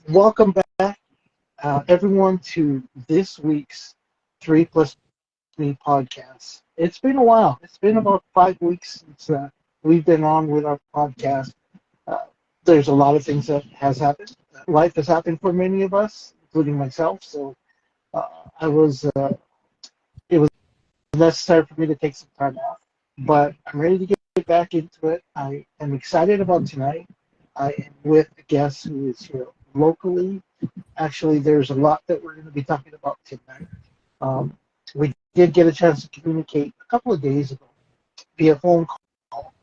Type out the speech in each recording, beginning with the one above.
Welcome back, everyone, to this week's 3 Plus Me podcast. It's been a while. It's been about 5 weeks since we've been on with our podcast. Uh, there's a lot of things that has happened. Life has happened for many of us, including myself. So uh, I was, it was necessary for me to take some time off, but I'm ready to get back into it. I am excited about tonight. I am with a guest who is here locally. Actually, there's a lot that we're going to be talking about tonight. Um, we did get a chance to communicate a couple of days ago via phone call,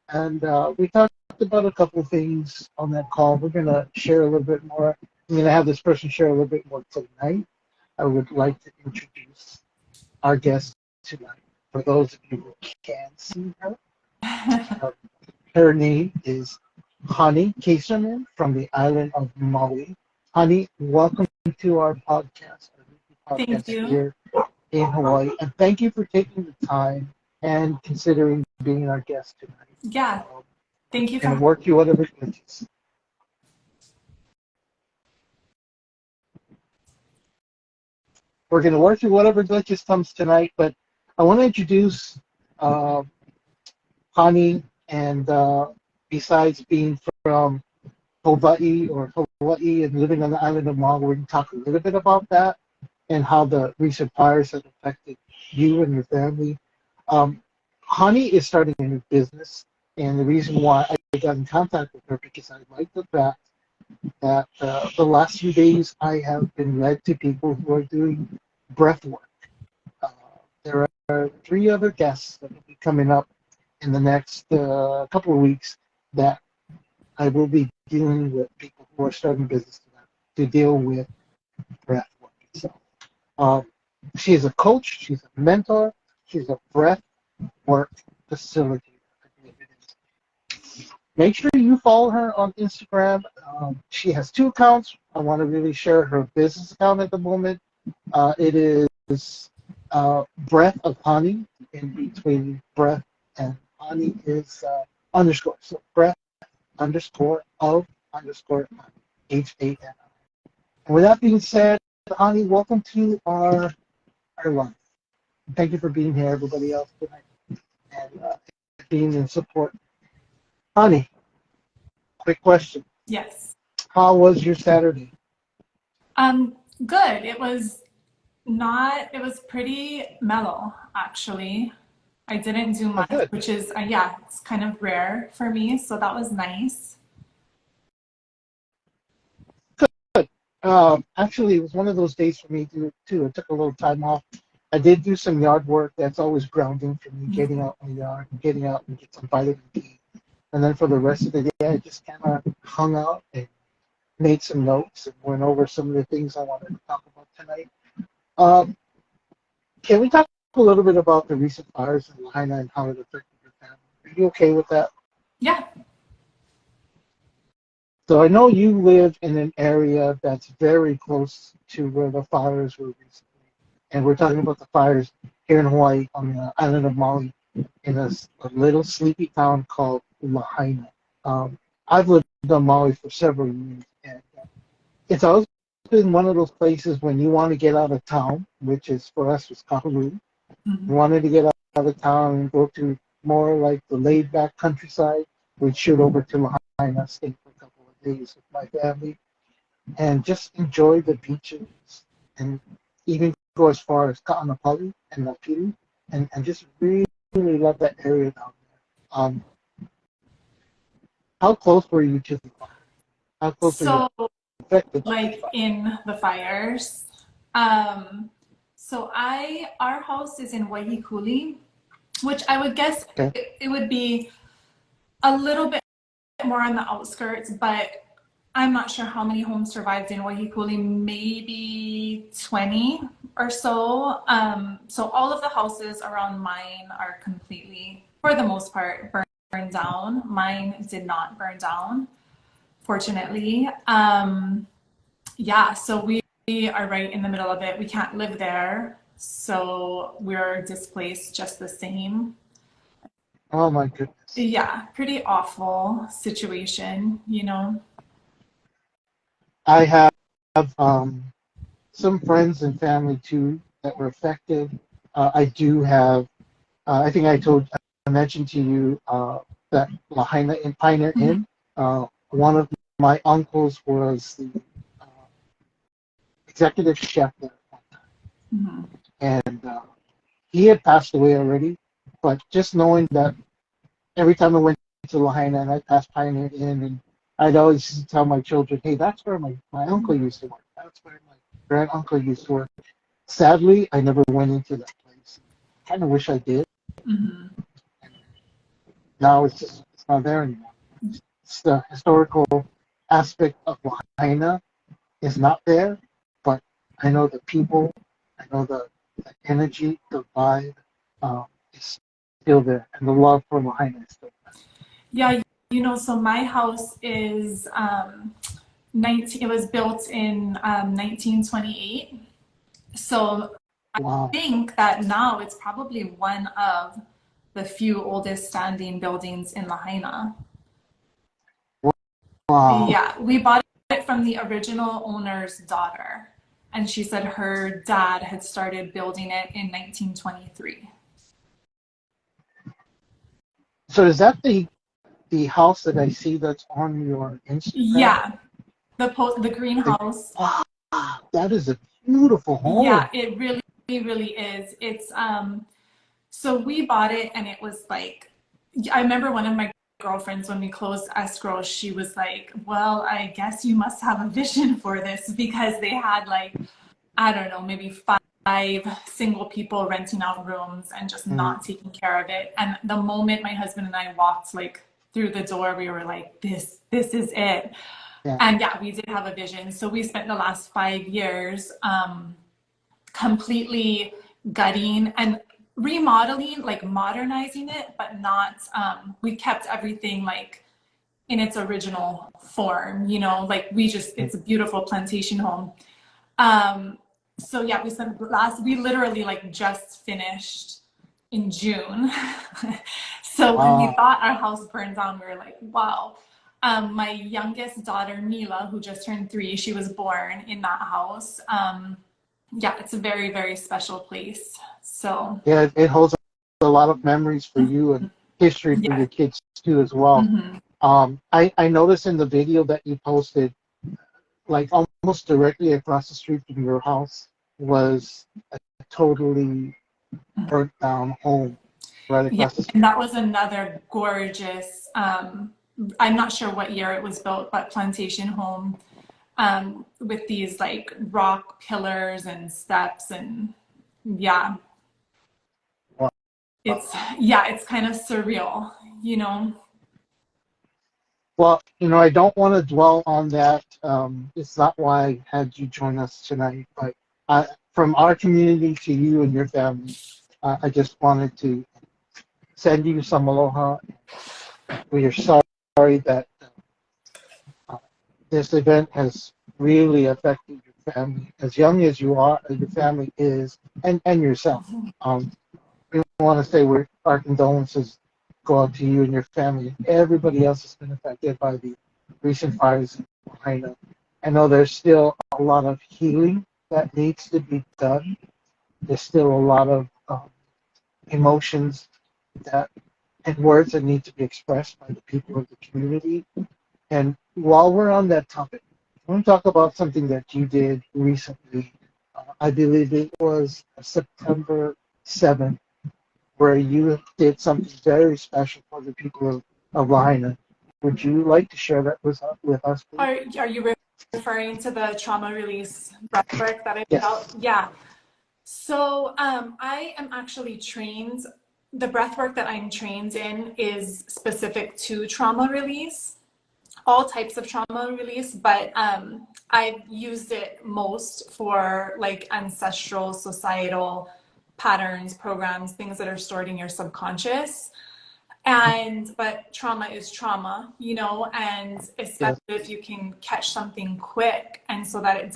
and we talked about a couple of things on that call. We're going to share a little bit more. I'm going to have this person share a little bit more tonight. I would like to introduce our guest tonight. For those of you who can see her, uh, her name is Hani Caiserman from the island of Maui. Hani, welcome to our Thank podcast you. here in Hawaii, and thank you for taking the time and considering being our guest tonight. Yeah, thank you We're going for to work you whatever glitches. We're going to work through whatever glitches comes tonight, but I want to introduce uh, Hani, and besides being from Hawaii and living on the island of Maui, we're going to talk a little bit about that and how the recent fires have affected you and your family. Um, Honey is starting a new business, and the reason why I got in contact with her because I like the fact that the last few days I have been led to people who are doing breath work. Uh, there are three other guests that will be coming up in the next couple of weeks that I will be dealing with people who are starting business to deal with breath work itself. Um, she is a coach, she's a mentor, she's a breath work facilitator, I believe it is. Make sure you follow her on Instagram. She has two accounts. I want to really share her business account at the moment. It is Breath of Honey. In between breath and honey is underscore. So breath underscore of underscore honey. HANI. And with that being said, Honey, welcome to our live. Thank you for being here, everybody else tonight, and being in support. Honey, quick question. yes. How was your Saturday? Good. It was pretty mellow actually. I didn't do Oh, much, good. which is yeah, it's kind of rare for me, so that was nice. Actually, it was one of those days for me too. I took a little time off. I did do some yard work. That's always grounding for me, getting out in the yard, getting out and get some vitamin D. And then for the rest of the day, I just kind of hung out and made some notes and went over some of the things I wanted to talk about tonight. Um, can we talk a little bit about the recent fires in Lahaina and how it affected your family? Are you okay with that? Yeah. So I know you live in an area that's very close to where the fires were recently, and we're talking about the fires here in Hawaii on the island of Maui in a little sleepy town called Lahaina. I've lived on Maui for several years, and it's always been one of those places when you want to get out of town, which is for us was Kahului. Mhm. We wanted to get out of town and go to more like the laid back countryside. We'd shoot over to Lahaina, stay for a couple of days with my family, and just enjoy the beaches and even go as far as Ka'anapali and Napili and just really love that area down there. How close were you to the fire? How close were you So affected by the like fire? in the fires. Um, our house is in Waihekuli, which I would guess Okay. it would be a little bit more on the outskirts, but I'm not sure how many homes survived in Waihikulī, maybe 20 or so. So all of the houses around mine are completely, for the most part, burned down. Mine did not burn down, fortunately. Yeah, so we are right in the middle of it. We can't live there, so we're displaced just the same. Oh my goodness. Yeah, pretty awful situation, you know. I have some friends and family too that were affected. I do have. I think I mentioned to you that Lahaina in Pioneer Mhm. Inn. One of my uncles was the uh, executive chef there, Mhm. and he had passed away already. But just knowing that every time I went to Lahaina and I passed Pioneer Inn, and I'd always tell my children, "Hey, that's where my uncle used to work. That's where my grand uncle used to work." Sadly, I never went into that place. I kind of wish I did. Mhm. Now it's not there anymore. It's the historical aspect of Lahaina is not there, but I know the people, I know the energy, the vibe is still there, and the love for Lahaina is still Yeah, so my house is 19, it was built in 1928. So there. Wow, think that now it's probably one of the few oldest standing buildings in Lahaina. wow. Yeah, we bought it from the original owner's daughter, and she said her dad had started building it in 1923. So is that the house that I see that's on your Instagram? Yeah, the The, greenhouse. wow, that is a beautiful Yeah, home. it really is. It's so we bought it and it was like, I remember one of my girlfriends when we closed escrow, she was like, well, I guess you must have a vision for this because they had like, I don't know, maybe five single people renting out rooms and just Mm, not taking care of it. And the moment my husband and I walked like through the door, we were like, this is it. yeah. And yeah, we did have a vision. So we spent the last 5 years completely gutting and remodeling, like modernizing it, but not, we kept everything like in its original form, like Mm. it's a beautiful plantation home. Um, so yeah, we literally like just finished in June. So when we Wow. thought our house burned down, we were like, wow. My youngest daughter, Mila, who just turned 3, she was born in that house. Yeah, it's a very, very special place. So, Yeah, it holds a lot of memories for you and history for yeah. your kids too as well. Hmm. I noticed in the video that you posted, like almost directly across the street from your house was a totally burnt down home right Yeah, across the and street. that was another gorgeous, I'm not sure what year it was built, but plantation home with these like rock pillars and steps and yeah, Wow. it's kind of surreal. Well, I don't want to dwell on that. It's not why I had you join us tonight, but from our community to you and your family, I just wanted to send you some aloha. We are sorry that uh, this event has really affected your family, as young as you are, as your family is, and yourself. Um, we want to say our condolences go out to you and your family. Everybody else has been affected by the recent fires in Lahaina. I know there's still a lot of healing that needs to be done. There's still a lot of emotions that and words that need to be expressed by the people of the community. And while we're on that topic, I want to talk about something that you did recently. I believe it was September 7th, where you did something very special for the people of Lahaina. Would you like to share that with us, please? Are you referring to the trauma release breathwork that I put out? Yes. Yeah. So I am actually trained. The breathwork that I'm trained in is specific to trauma release, all types of trauma release, but I've used it most for like ancestral, societal patterns, programs, things that are stored in your subconscious. But trauma is trauma, and especially Yes. if you can catch something quick and so that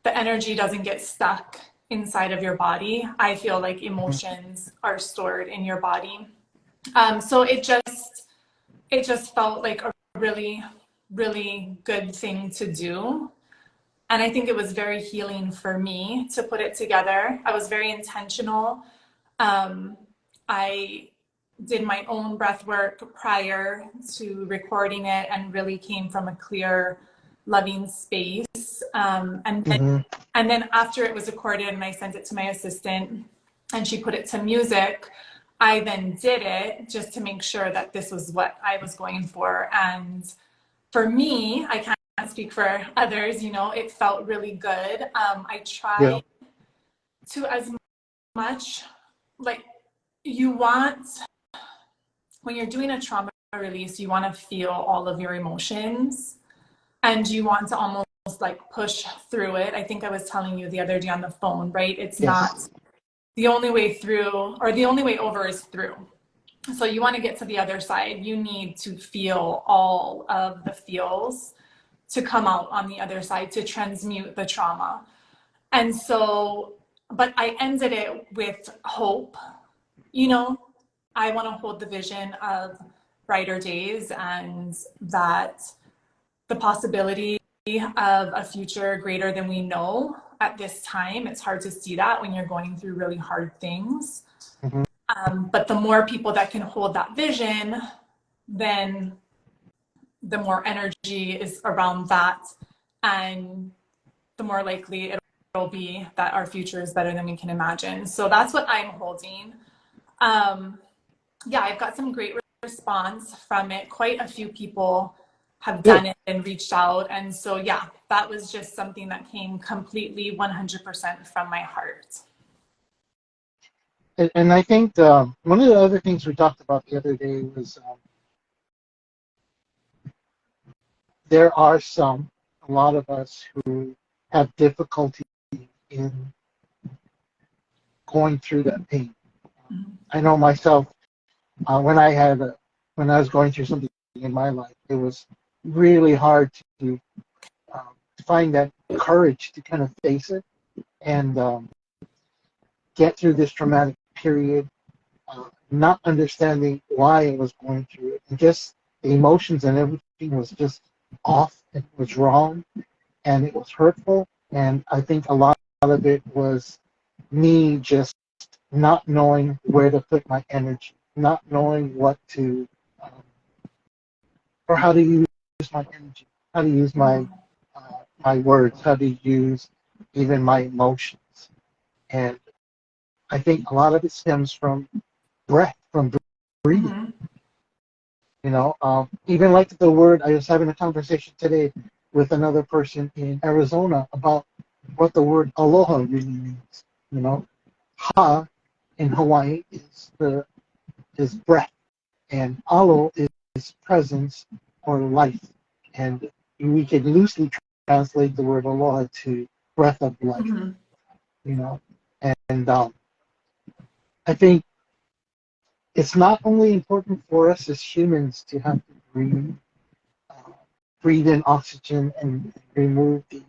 the energy doesn't get stuck inside of your body. I feel like emotions are stored in your body. So it just felt like a really really good thing to do. And I think it was very healing for me to put it together. I was very intentional. I did my own breath work prior to recording it and really came from a clear, loving space. Mm-hmm. And then after it was recorded and I sent it to my assistant and she put it to music, I then did it just to make sure that this was what I was going for. And for me, I can't speak for others, you know, it felt really good. I Yeah. tried to as much, like, you want, when you're doing a trauma release, you want to feel all of your emotions and you want to almost like push through it. I think I was telling you the other day on the phone, right? It's Yes. not the only way through, or the only way over is through. So you want to get to the other side. You need to feel all of the feels to come out on the other side, to transmute the trauma. And so, but I ended it with hope. You know, I want to hold the vision of brighter days and that the possibility of a future greater than we know at this time. It's hard to see that when you're going through really hard things. Mm-hmm. But the more people that can hold that vision, then the more energy is around that, and the more likely it'll be that our future is better than we can imagine. So that's what I'm holding. Yeah, I've got some great response from it. Quite a few people have Good. done it and reached out. And so, yeah, that was just something that came completely 100% from my heart. And I think one of the other things we talked about the other day was there are a lot of us who have difficulty in going through that pain. Mm-hmm. I know myself, when when I was going through something in my life, it was really hard to find that courage to kind of face it and get through this traumatic period, not understanding why I was going through it, and just the emotions and everything was just off. It was wrong, and it was hurtful. And I think a lot of it was me just not knowing where to put my energy, not knowing what to, um, or how to use my energy, how to use my words, how to use even my emotions. And I think a lot of it stems from breath, from breathing. Mm-hmm. You know, even like the word, I was having a conversation today with another person in Arizona about what the word aloha really means. You know, ha in Hawaii is breath, and alo is presence or life, and we could loosely translate the word aloha to breath of life. Mm-hmm. You know, and I think it's not only important for us as humans to have to uh, breathe in oxygen and remove the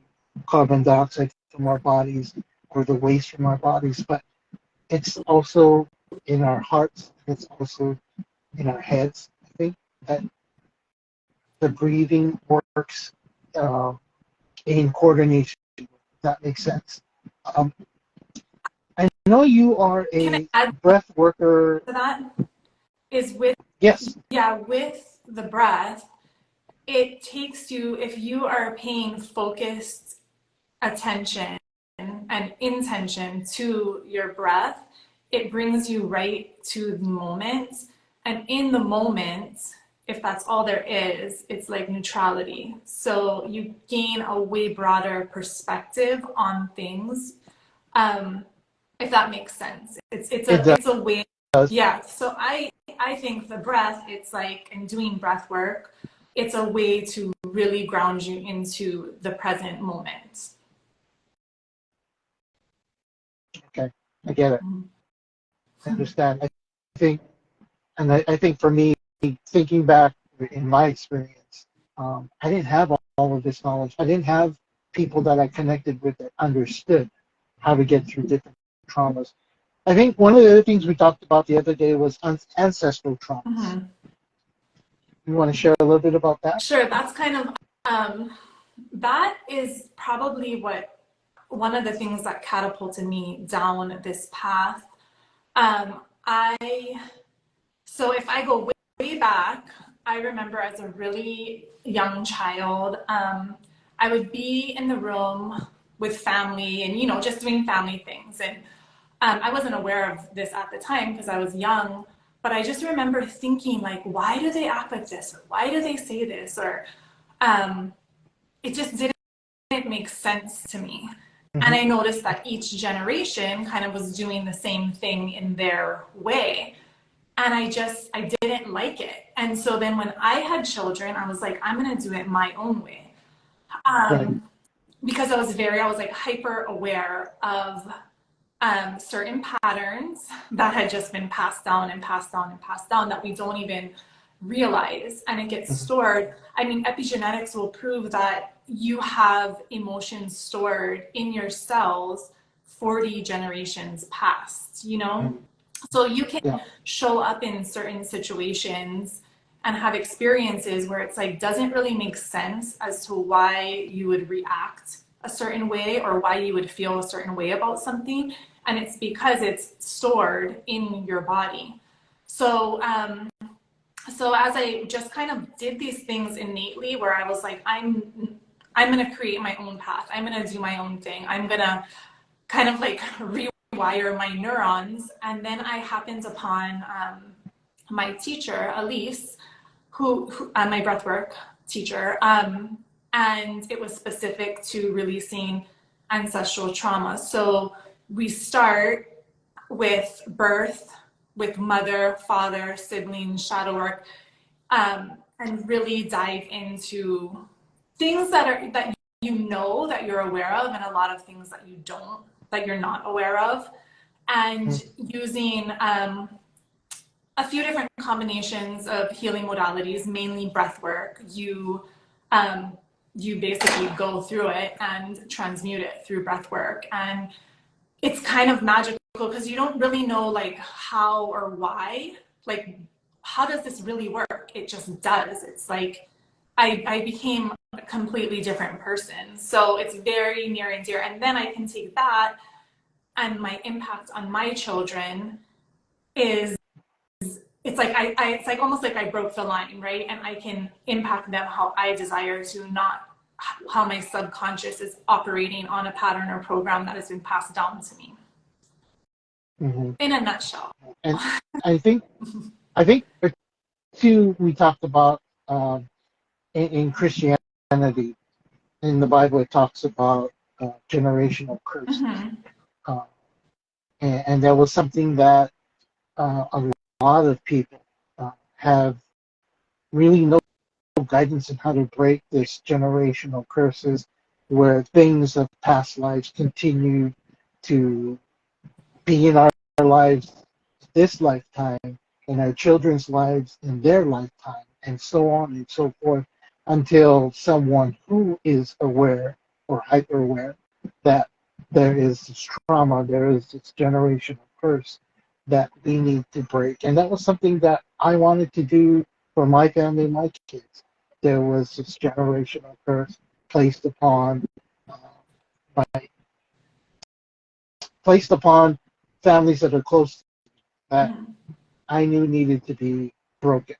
carbon dioxide from our bodies or the waste from our bodies, but it's also in our hearts. It's also in our heads. I think that the breathing works uh, in coordination. If that makes sense. Um, I know you are Can I a add breath worker. to that? Is with, Yes. yeah, with the breath, it takes you, if you are paying focused attention and intention to your breath, it brings you right to the moment. And in the moment, if that's all there is, it's like neutrality. So you gain a way broader perspective on things. Um, if that makes sense. It It's a way, does. yeah. So I think the breath, it's like in doing breath work, it's a way to really ground you into the present moment. Okay, I get it. Mm-hmm. I understand. I think, and I think for me, thinking back in my experience, I didn't have all of this knowledge. I didn't have people that I connected with that understood how to get through different traumas. I think one of the other things we talked about the other day was ancestral traumas. Mm-hmm. You want to share a little bit about that? Sure, that's kind of that is probably what one of the things that catapulted me down this path. I So if I go way back, I remember as a really young child, I would be in the room with family and, just doing family things. And I wasn't aware of this at the time because I was young, but I just remember thinking, like, why do they act like this? Or why do they say this? Or um, it just didn't make sense to me. And I Mm-hmm. noticed that each generation kind of was doing the same thing in their way. And I didn't like it. And so then when I had children, I was like, I'm going to do it my own way. Right. Um, because I was like hyper aware of certain patterns that had just been passed down and passed down and passed down that we don't even realize, and it gets Mm-hmm. stored. I mean, epigenetics will prove that you have emotions stored in your cells 40 generations past, Mm-hmm. So you can Yeah. show up in certain situations and have experiences where it's like doesn't really make sense as to why you would react a certain way or why you would feel a certain way about something, and it's because it's stored in your body. So as I just kind of did these things innately where I was like, I'm going to create my own path, I'm going to do my own thing, I'm going to kind of like rewire my neurons. And then I happened upon my teacher, Elise, who my breathwork teacher, and it was specific to releasing ancestral trauma. So we start with birth, with mother, father, siblings, shadow work, and really dive into things that that you're aware of, and a lot of things that you don't, that you're not aware of, and using a few different combinations of healing modalities, mainly breath work. You basically go through it and transmute it through breath work, and it's kind of magical because you don't really know like how or why, like how does this really work. It just does. It's like I became a completely different person, so it's very near and dear. And then I can take that, and my impact on my children is, it's like it's like almost like I broke the line, right? And I can impact them how I desire to, not how my subconscious is operating on a pattern or program that has been passed down to me. Mm-hmm. In a nutshell. And I think I think too we talked about in Christianity, in the Bible it talks about generational curses, Mm-hmm. uh, and that was something that a lot of people have really no guidance on how to break this generational curses, where things of past lives continue to be in our lives this lifetime, in our children's lives in their lifetime, and so on and so forth, until someone who is aware or hyper aware that there is this trauma, there is this generational curse that we need to break. And that was something that I wanted to do for my family and my kids. There was this generational curse placed upon uh, my placed upon families that are close, that Mm-hmm. I knew needed to be broken,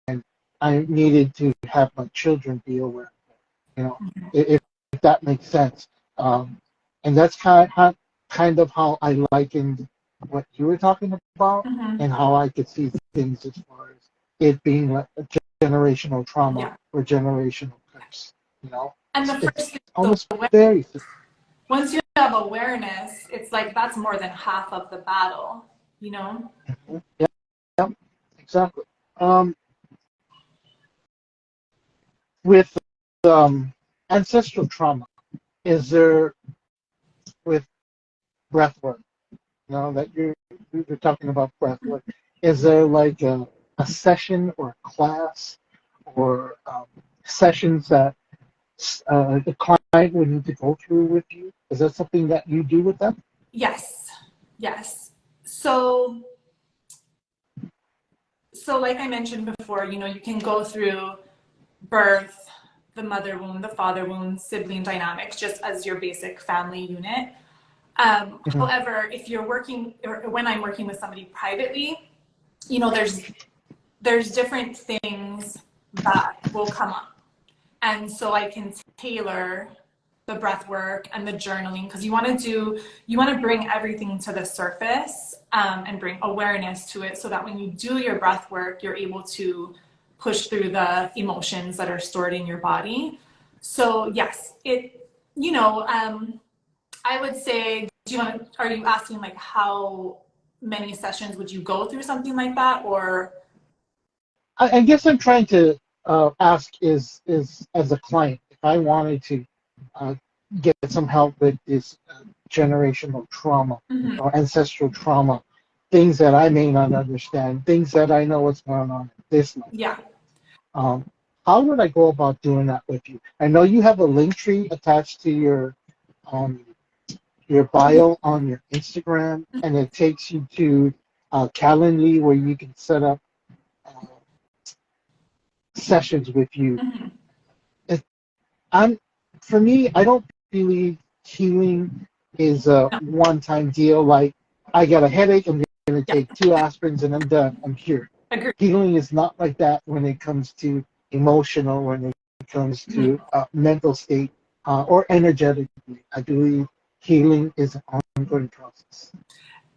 and I needed to have my children be aware. You know, if that makes sense. Um, and that's kind of how I likened what you were talking about, Mm-hmm. and how I could see things as far as it being like a generational trauma Yeah. or generational curse. You know, And the it's first thing, so almost very simple. once you have awareness, it's like that's more than half of the battle, you know? Yeah, yeah, exactly. Um, with ancestral trauma, is there, with breath work, that you're talking about breath work, is there like a session or a class or sessions that the client would need to go through with you? Is that something that you do with them? Yes. Yes. So So like I mentioned before, you know, you can go through birth, the mother wound, the father wound, sibling dynamics, just as your basic family unit. Mhm. However, if you're working, or when I'm working with somebody privately, you know, there's different things that will come up. And so I can tailor the breath work and the journaling, because you want to bring everything to the surface, and bring awareness to it, so that when you do your breath work, you're able to push through the emotions that are stored in your body. So yes, you know, I would say, are you asking like how many sessions would you go through something like that, or? I guess I'm trying to ask is as a client, if I wanted to uh, get some help with this generational trauma Mhm. or ancestral trauma, things that I may not understand, things that I know what's going on in this life. Yeah. Um, how would I go about doing that with you? I know you have a link tree attached to um, your Yeah. bio on your Instagram, and it takes you to Calendly where you can set up uh, sessions with you. Mhm. It, I'm for me, I don't believe healing is a No. one-time deal. Like I got a headache, I'm going to Yeah. take 2 aspirins and I'm done. I'm cured. Agree. Healing is not like that when it comes to emotional, when it comes Mhm. to mental state or energetically. I believe healing is an ongoing process.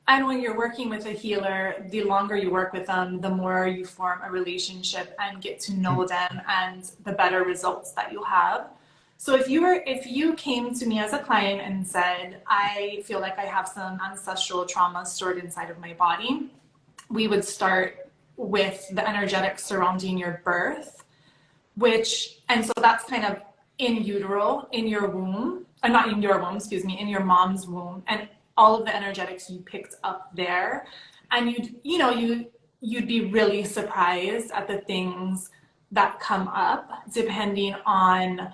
And when you're working with a healer, the longer you work with them, the more you form a relationship and get to know them, and the better results that you have. So if you came to me as a client and said, I feel like I have some ancestral trauma stored inside of my body, we would start with the energetics surrounding your birth, and so that's kind of in utero, in your womb, not in your womb, excuse me, in your mom's womb, and all of the energetics you picked up there. And you'd be really surprised at the things that come up depending on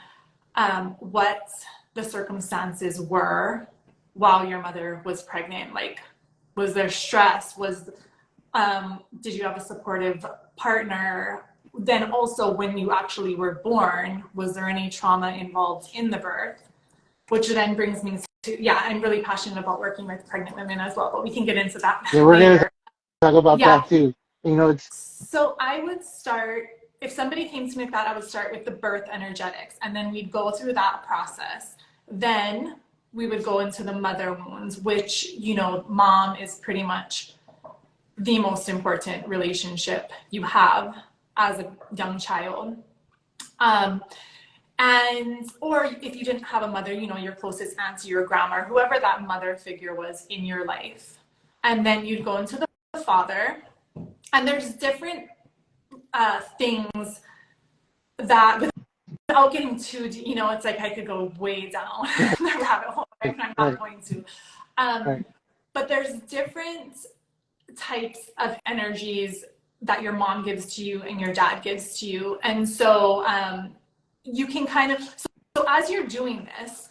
what the circumstances were while your mother was pregnant. Like, was there stress? Did you have a supportive partner? Then also, when you actually were born, was there any trauma involved in the birth? Which then brings me to, yeah, I'm really passionate about working with pregnant women as well, but we can get into that Yeah, we're going to later. talk about Yeah. that too. It's So I would start, if somebody came to me with that, I would start with the birth energetics, and then we'd go through that process. Then we would go into the mother wounds, which, mom is pretty much the most important relationship you have as a young child. Um, or if you didn't have a mother, your closest auntie or grandma, whoever that mother figure was in your life. And then you'd go into the father, and there's different things that, without getting too deep, it's like I could go way down right, the rabbit hole, right? And I'm not right, going to. Um, right. but there's different types of energies that your mom gives to you and your dad gives to you. And so you can so as you're doing this,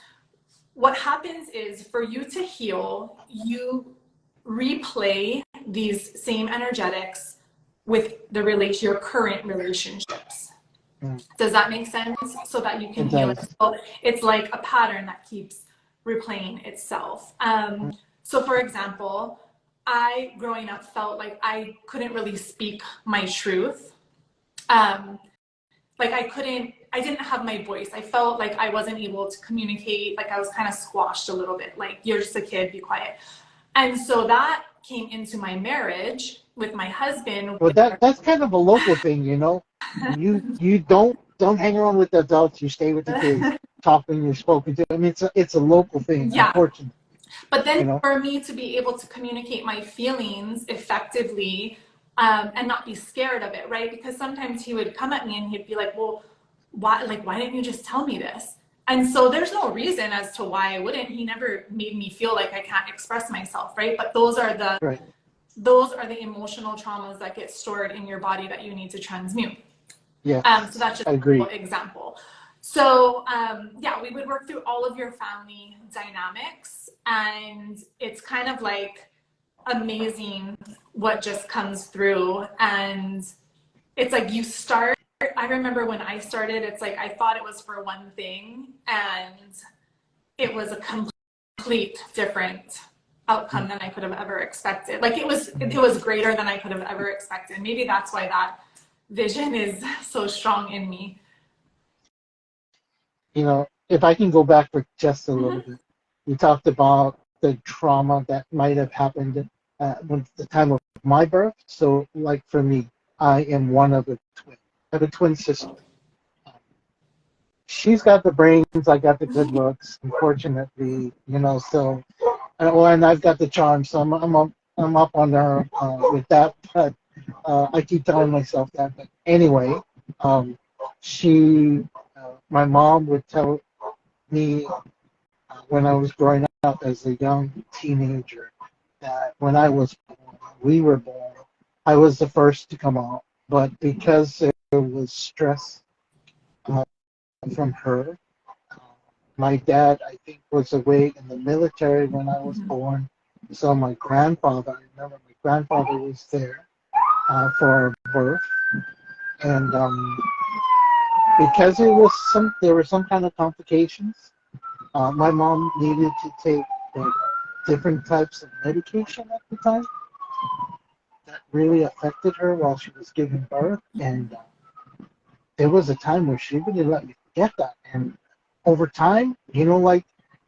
what happens is, for you to heal, you replay these same energetics with your current relationships. Mm, Does that make sense? So that you can it heal it. does. So it's like a pattern that keeps replaying itself. So for example, I, growing up, felt like I couldn't really speak my truth. Um, like I didn't have my voice. I felt like I wasn't able to communicate. Like I was kind of squashed a little bit. Like, you're just a kid, be quiet. And so that came into my marriage with my husband. Well, that's kind of a local thing. You don't hang around with the adults. You stay with the kids. Talk when you're spoken to. I mean, it's a local thing, Yeah. unfortunately. But then You know. for me to be able to communicate my feelings effectively, and not be scared of it, right? Because sometimes he would come at me and he'd be like, well, why didn't you just tell me this? And so there's no reason as to why I wouldn't. He never made me feel like I can't express myself, right? But Right. those are the emotional traumas that get stored in your body that you need to transmute. So Yes, that's just I an agree. example. So yeah, we would work through all of your family dynamics, and it's kind of like amazing what just comes through. And it's like you start, I remember when I started, it's like I thought it was for one thing and it was a complete different outcome than I could have ever expected. Like it was greater than I could have ever expected. Maybe that's why that vision is so strong in me. You know, if I can go back for just a little bit, you talked about the trauma that might have happened when the time of my birth. So, like for me, I am one of the twins. I have a twin sister. She's got the brains, I got the good looks. Unfortunately, you know, so and I've got the charm, so I'm up on her with that. But I keep telling myself that. But anyway, she, my mom would tell me when I was growing up as a young teenager that when I was born, we were born, I was the first to come out. But because there was stress from her, uh, my dad, I think, was away in the military when I was born. So my grandfather, I remember my grandfather was there for our birth. And because there were some kind of complications, my mom needed to take different types of medication at the time that really affected her while she was giving birth. And there was a time where she really let me forget that. And over time, you know, like,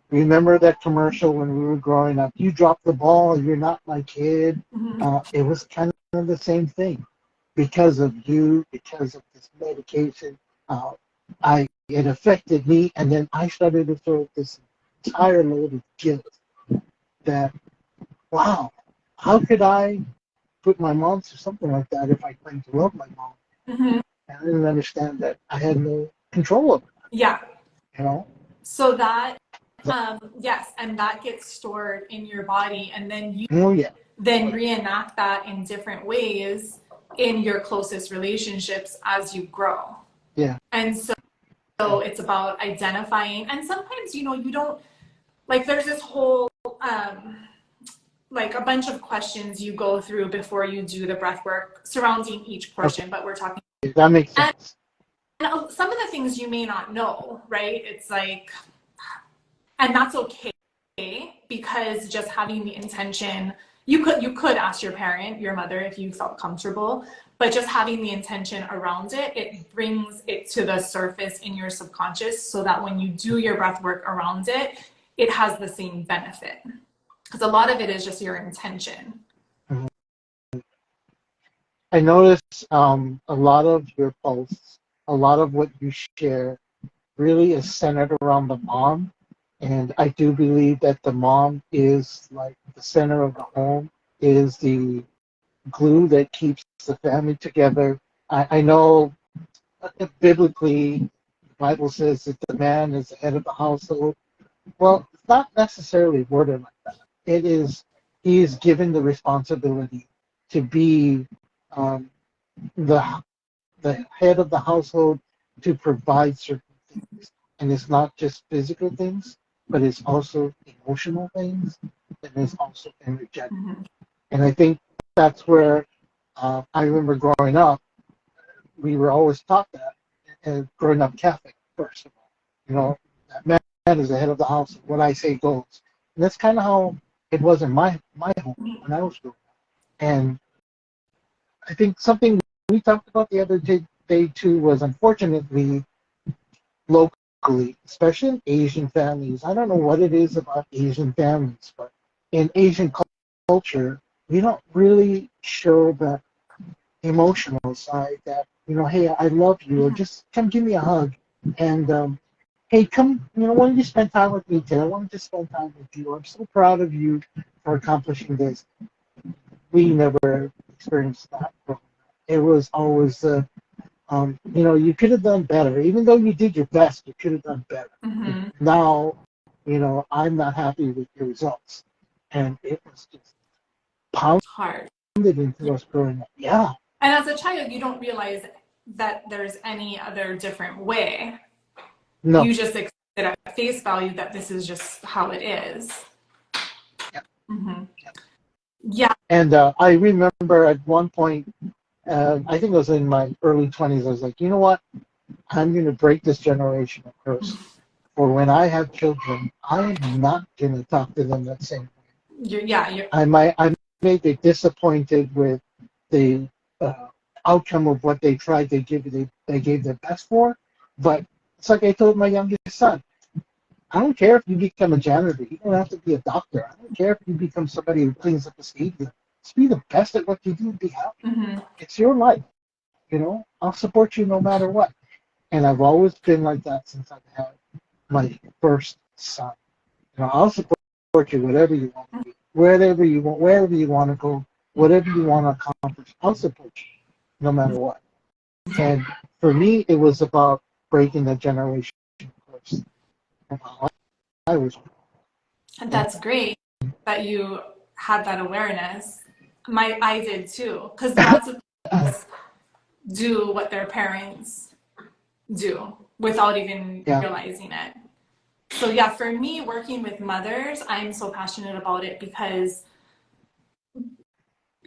remember that commercial when we were growing up? You dropped the ball, you're not my kid. It was kind of the same thing. Because of you, because of this medication, it affected me, and then I started to feel this entire load of guilt that, wow, how could I put my mom through something like that if I claimed to love my mom? And I didn't understand that I had no control over that. Yeah. You know? So that, yes, and that gets stored in your body, and then you then reenact that in different ways in your closest relationships as you grow. Yeah. And so it's about identifying, and sometimes, you know, you don't, like, there's this whole, like a bunch of questions you go through before you do the breath work surrounding each portion, but we're talking. That makes sense. And some of the things you may not know, right? It's like, and that's okay, because just having the intention, you could ask your parent, your mother, if you felt comfortable, but just having the intention around it, it brings it to the surface in your subconscious so that when you do your breath work around it, it has the same benefit. Because a lot of it is just your intention. I notice a lot of your posts, a lot of what you share really is centered around the mom. And I do believe that the mom is like the center of the home, is the glue that keeps the family together. I know biblically, the Bible says that the man is the head of the household. Well, it's not necessarily worded like that. It is, he is given the responsibility to be um, the head of the household, to provide certain things. And it's not just physical things, but it's also emotional things, and it's also energetic. And I think that's where I remember growing up, we were always taught that, and growing up Catholic, first of all. You know, that man is the head of the house, what I say goes. And that's kind of how it was in my home when I was growing up. And I think something we talked about the other day too was, unfortunately, locally, especially in Asian families. I don't know what it is about Asian families, but in Asian culture, we don't really show the emotional side that, you know, hey, I love you, or just come give me a hug. And hey, come, you know, why don't you spend time with me today? I want to spend time with you. I'm so proud of you for accomplishing this. We never experienced that. It was always you know, you could have done better. Even though you did your best, you could have done better. Now, you know, I'm not happy with your results. And it was just pounded Hard. into us growing up. Yeah. And as a child, you don't realize that there's any other different way. No. You just accept it at face value that this is just how it is. Yeah. Yeah. And I remember at one point, I think it was in my early 20s, I was like, you know what? I'm going to break this generational curse. For when I have children, I am not going to talk to them that same way. You're I may be disappointed with the uh, outcome of what they tried to give. They gave their best for, but it's like I told my youngest son. I don't care if you become a janitor. You don't have to be a doctor. I don't care if you become somebody who cleans up a stadium. Just be the best at what you do and be happy. mm-hmm. It's your life. I'll support you no matter what. And I've always been like that since I've had my first son. I'll support you whatever you want to do, wherever you want to go, whatever you want to accomplish. I'll support you no matter what. And for me, it was about breaking the generation curse. I was. And that's great that you had that awareness. I did too, because lots of kids do what their parents do without even Yeah. realizing it. So yeah, for me, working with mothers, I'm so passionate about it because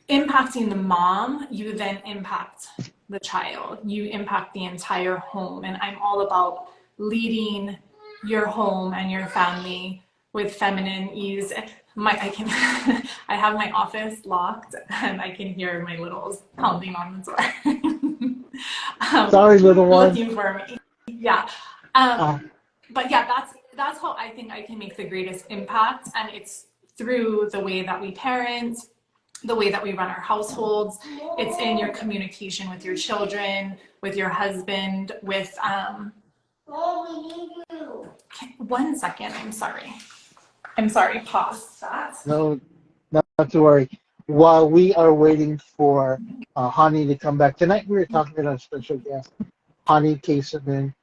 impacting the mom, you then impact the child, you impact the entire home. And I'm all about leading your home and your family with feminine ease. I have my office locked and I can hear my littles pounding on the door. Sorry, little one. Looking for me. Yeah. But yeah, that's how I think I can make the greatest impact. And it's through the way that we parent, the way that we run our households. It's in your communication with your children, with your husband, with 1 second, I'm sorry, pause that. No, not to worry. While we are waiting for Hani to come back tonight, we were talking to our special guest, Hani Caiserman.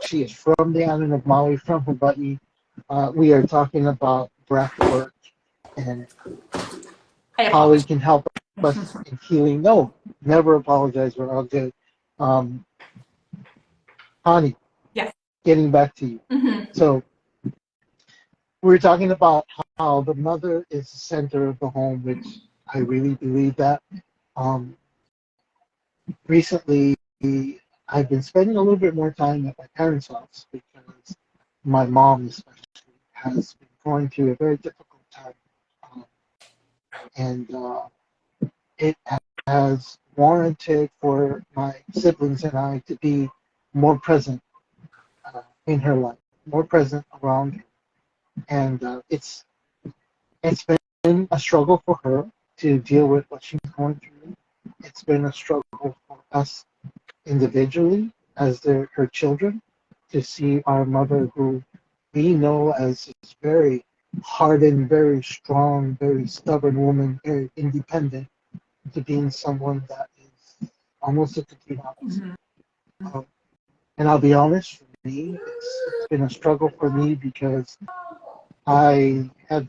She is from the island of Maui, from Hawaii. We are talking about breath work and I how it apologize. can help us in healing. No, never apologize. We're all good. Hani, Yes. getting back to you. Mm-hmm. So we were talking about how the mother is the center of the home, which I really believe that. Um, Recently, I've been spending a little bit more time at my parents' house because my mom, especially, has been going through a very difficult time. Um, and it has warranted for my siblings and I to be more present in her life, more present around her. And it's been a struggle for her to deal with what she's going through. It's been a struggle for us individually as her children to see our mother, who we know as this very hardened, very strong, very stubborn woman, very independent, to being someone that is almost a complete opposite. Mm-hmm. Um, and I'll be honest, for me, it's been a struggle for me because I have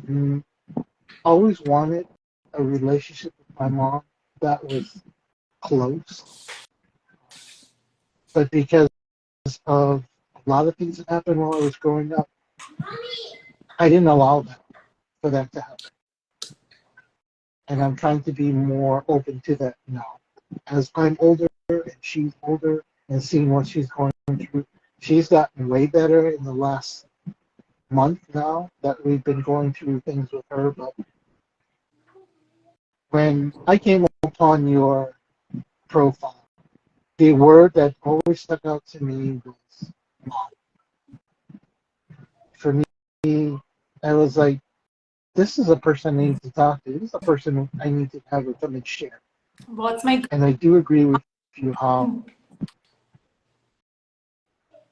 always wanted a relationship with my mom that was close, but because of a lot of things that happened while I was growing up, I didn't allow that for that to happen. And I'm trying to be more open to that now. As I'm older and she's older and seeing what she's going through, she's gotten way better in the last month now that we've been going through things with her. But when I came upon your profile, the word that always stuck out to me was mom. For me, I was like, this is a person I need to talk to. This is a person I need to have with them and share. Well, it's my. And I do agree with you how.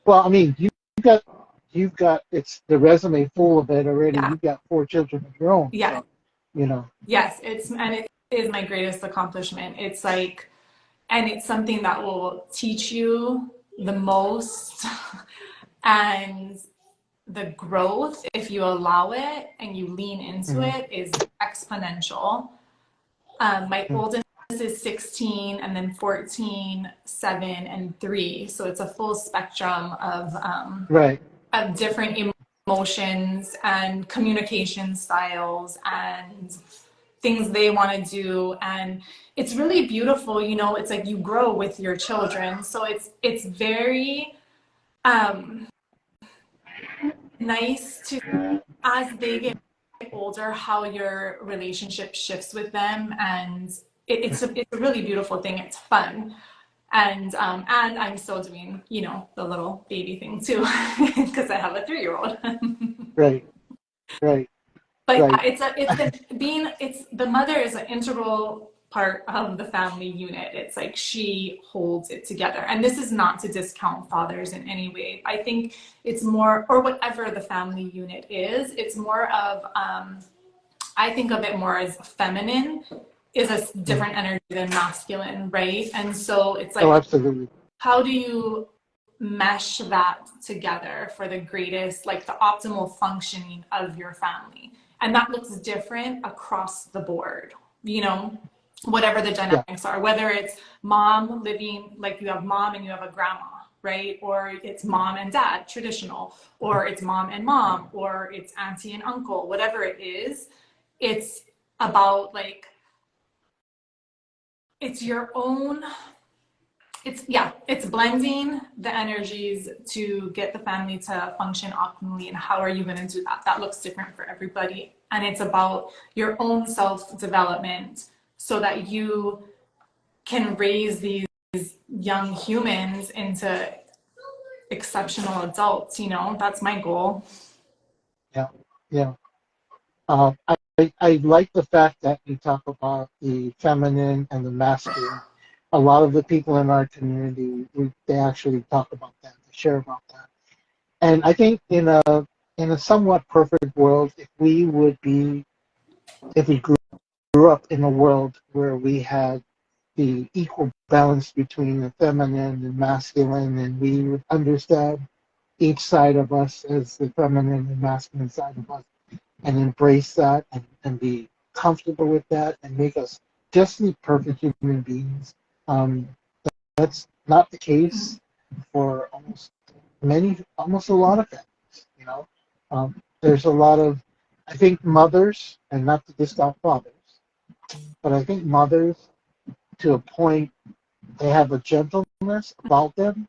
Well, I mean, got you've got it's the resume full of it already. Yeah. You've got 4 children of your own. Yeah. So. Yes, it is my greatest accomplishment. It's like, and it's something that will teach you the most, and the growth, if you allow it and you lean into it, is exponential. My oldest is 16, and then 14, 7, and 3. So it's a full spectrum Right. of different emotions and communication styles and things they want to do, and it's really beautiful. You know, it's like you grow with your children, so it's very nice to, as they get older, how your relationship shifts with them, and it's a really beautiful thing. It's fun. And I'm still doing, you know, the little baby thing too, because I have a 3-year-old. Right, right, But yeah, right. it's the mother is an integral part of the family unit. It's like she holds it together. And this is not to discount fathers in any way. I think it's more, or whatever the family unit is, it's more of, I think of it more as feminine is a different energy than masculine, right? And so it's Oh, like, absolutely. how do you mesh that together for the greatest, like the optimal functioning of your family? And that looks different across the board, you know, whatever the Yeah, dynamics are, whether it's mom living, like you have mom and you have a grandma, right? Or it's mom and dad, traditional, or it's mom and mom, or it's auntie and uncle, whatever it is. It's about like, it's your own, it's blending the energies to get the family to function optimally. And how are you going to do that? That looks different for everybody. And it's about your own self-development so that you can raise these young humans into exceptional adults. You know, that's my goal. yeah, yeah. I like the fact that you talk about the feminine and the masculine. A lot of the people in our community, they actually talk about that, they share about that. And I think in a somewhat perfect world, if we grew up in a world where we had the equal balance between the feminine and masculine, and we would understand each side of us as the feminine and masculine side of us, and embrace that and be comfortable with that and make us just the perfect human beings. Um, that's not the case for almost a lot of families. You know, there's a lot of, I think mothers, and not to discount fathers, but I think mothers, to a point, they have a gentleness about them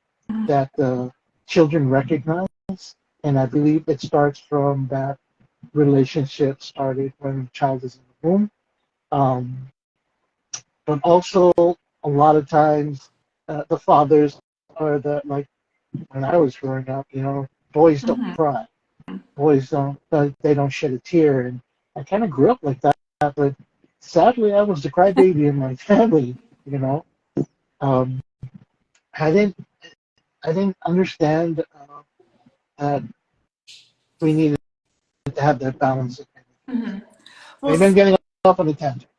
that the children recognize, and I believe it starts from that relationship started when the child is in the womb. Um, but also, a lot of times, the fathers are the, like when I was growing up, you know, boys don't Mm-hmm. cry, boys they don't shed a tear, and I kind of grew up like that. But sadly, I was the crybaby in my family. You know, um, I didn't I didn't understand that we needed to have that balance. Mm-hmm. Well, Maybe I'm getting off on a tangent.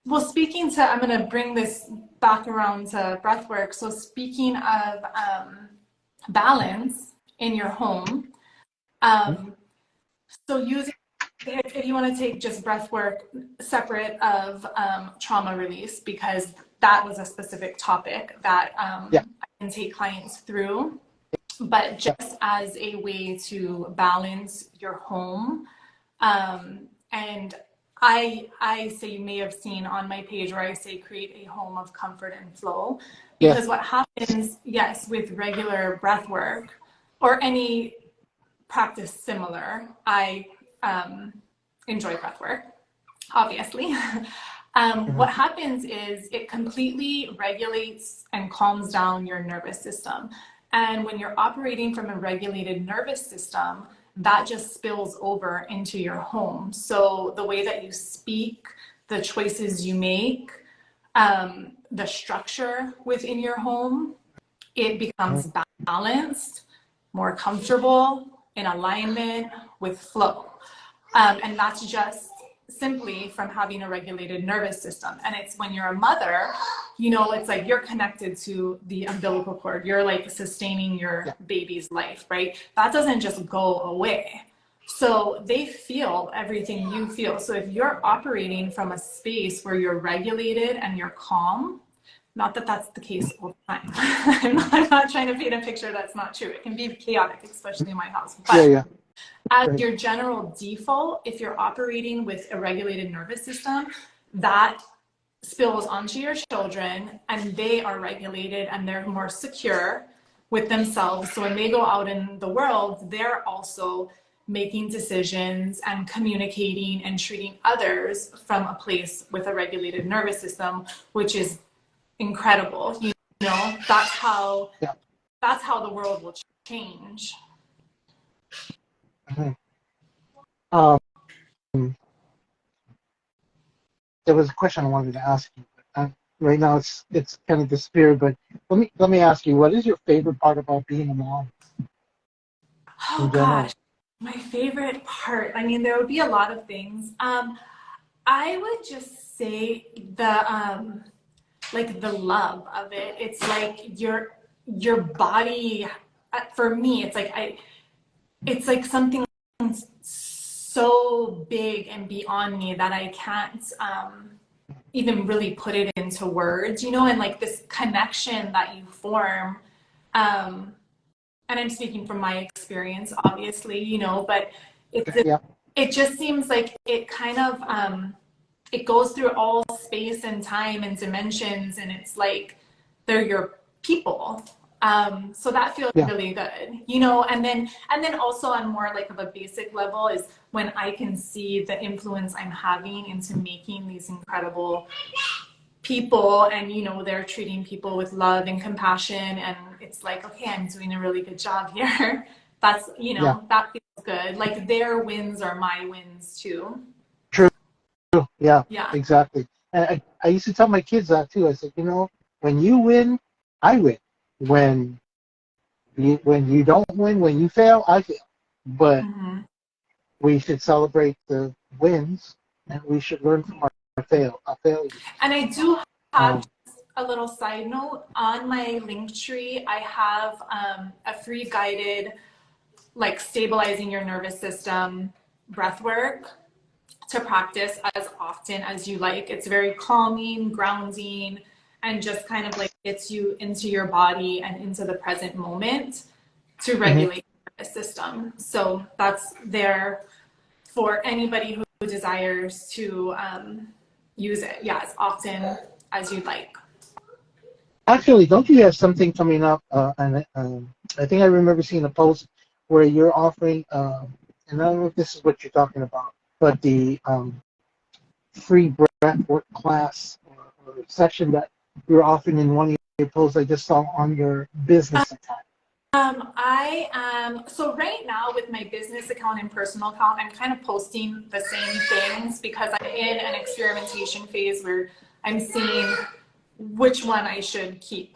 Well, speaking to, I'm going to bring this back around to breath work. So, speaking of balance in your home, um, so using, if you want to take just breath work separate of trauma release, because that was a specific topic that Yeah, I can take clients through, but yeah, just as a way to balance your home. And I say, you may have seen on my page where I say create a home of comfort and flow, yeah. because what happens, yes, with regular breath work or any practice similar, I enjoy breath work, obviously. What Mm-hmm. happens is it completely regulates and calms down your nervous system. And when you're operating from a regulated nervous system, that just spills over into your home. So the way that you speak, the choices you make, the structure within your home, it becomes balanced, more comfortable, in alignment with flow. And that's just simply from having a regulated nervous system. And it's when you're a mother, you know, it's like you're connected to the umbilical cord. You're like sustaining your Yeah. baby's life, right? That doesn't just go away. So they feel everything you feel. So if you're operating from a space where you're regulated and you're calm, not that that's the case all the time. I'm not trying to paint a picture that's not true. It can be chaotic, especially in my house. Yeah, But yeah. as Right. your general default, if you're operating with a regulated nervous system, that spills onto your children, and they are regulated and they're more secure with themselves. So when they go out in the world, they're also making decisions and communicating and treating others from a place with a regulated nervous system, which is incredible. You know, that's how the world will change. Mm-hmm. Um, there was a question I wanted to ask you. But right now, it's kind of disappeared. But let me ask you, what is your favorite part about being a mom Oh in gosh, general? my favorite part. I mean, there would be a lot of things. I would just say like the love of it. It's like your body. For me, it's like something so big and beyond me that I can't even really put it into words, you know, and like this connection that you form. And I'm speaking from my experience, obviously, you know, but Yeah, it just seems like it kind of it goes through all space and time and dimensions, and it's like they're your people. So that feels yeah, really good, you know. And then also on more like of a basic level is when I can see the influence I'm having into making these incredible people, and you know they're treating people with love and compassion, and it's like, okay, I'm doing a really good job here. That's, you yeah. know, that feels good. Like their wins are my wins too. True. Yeah, Yeah. exactly. And I used to tell my kids that too. I said, you know, when you win, I win. When when you don't win, when you fail, I fail. But Hmm. we should celebrate the wins, and we should learn from our failures. And I do have Um, a little side note on my link tree. I have a free guided like stabilizing your nervous system breath work to practice as often as you like. It's very calming, grounding, and just kind of like gets you into your body and into the present moment to mhm. regulate the system. So that's there for anybody who desires to use it, yeah, as often as you'd like. Actually, don't you have something coming up? And I think I remember seeing a post where you're offering, and I don't know if this is what you're talking about, but the free breathwork class or section that you're offering in one of your posts I just saw on your business account. I am, so right now with my business account and personal account, I'm kind of posting the same things because I'm in an experimentation phase where I'm seeing which one I should keep.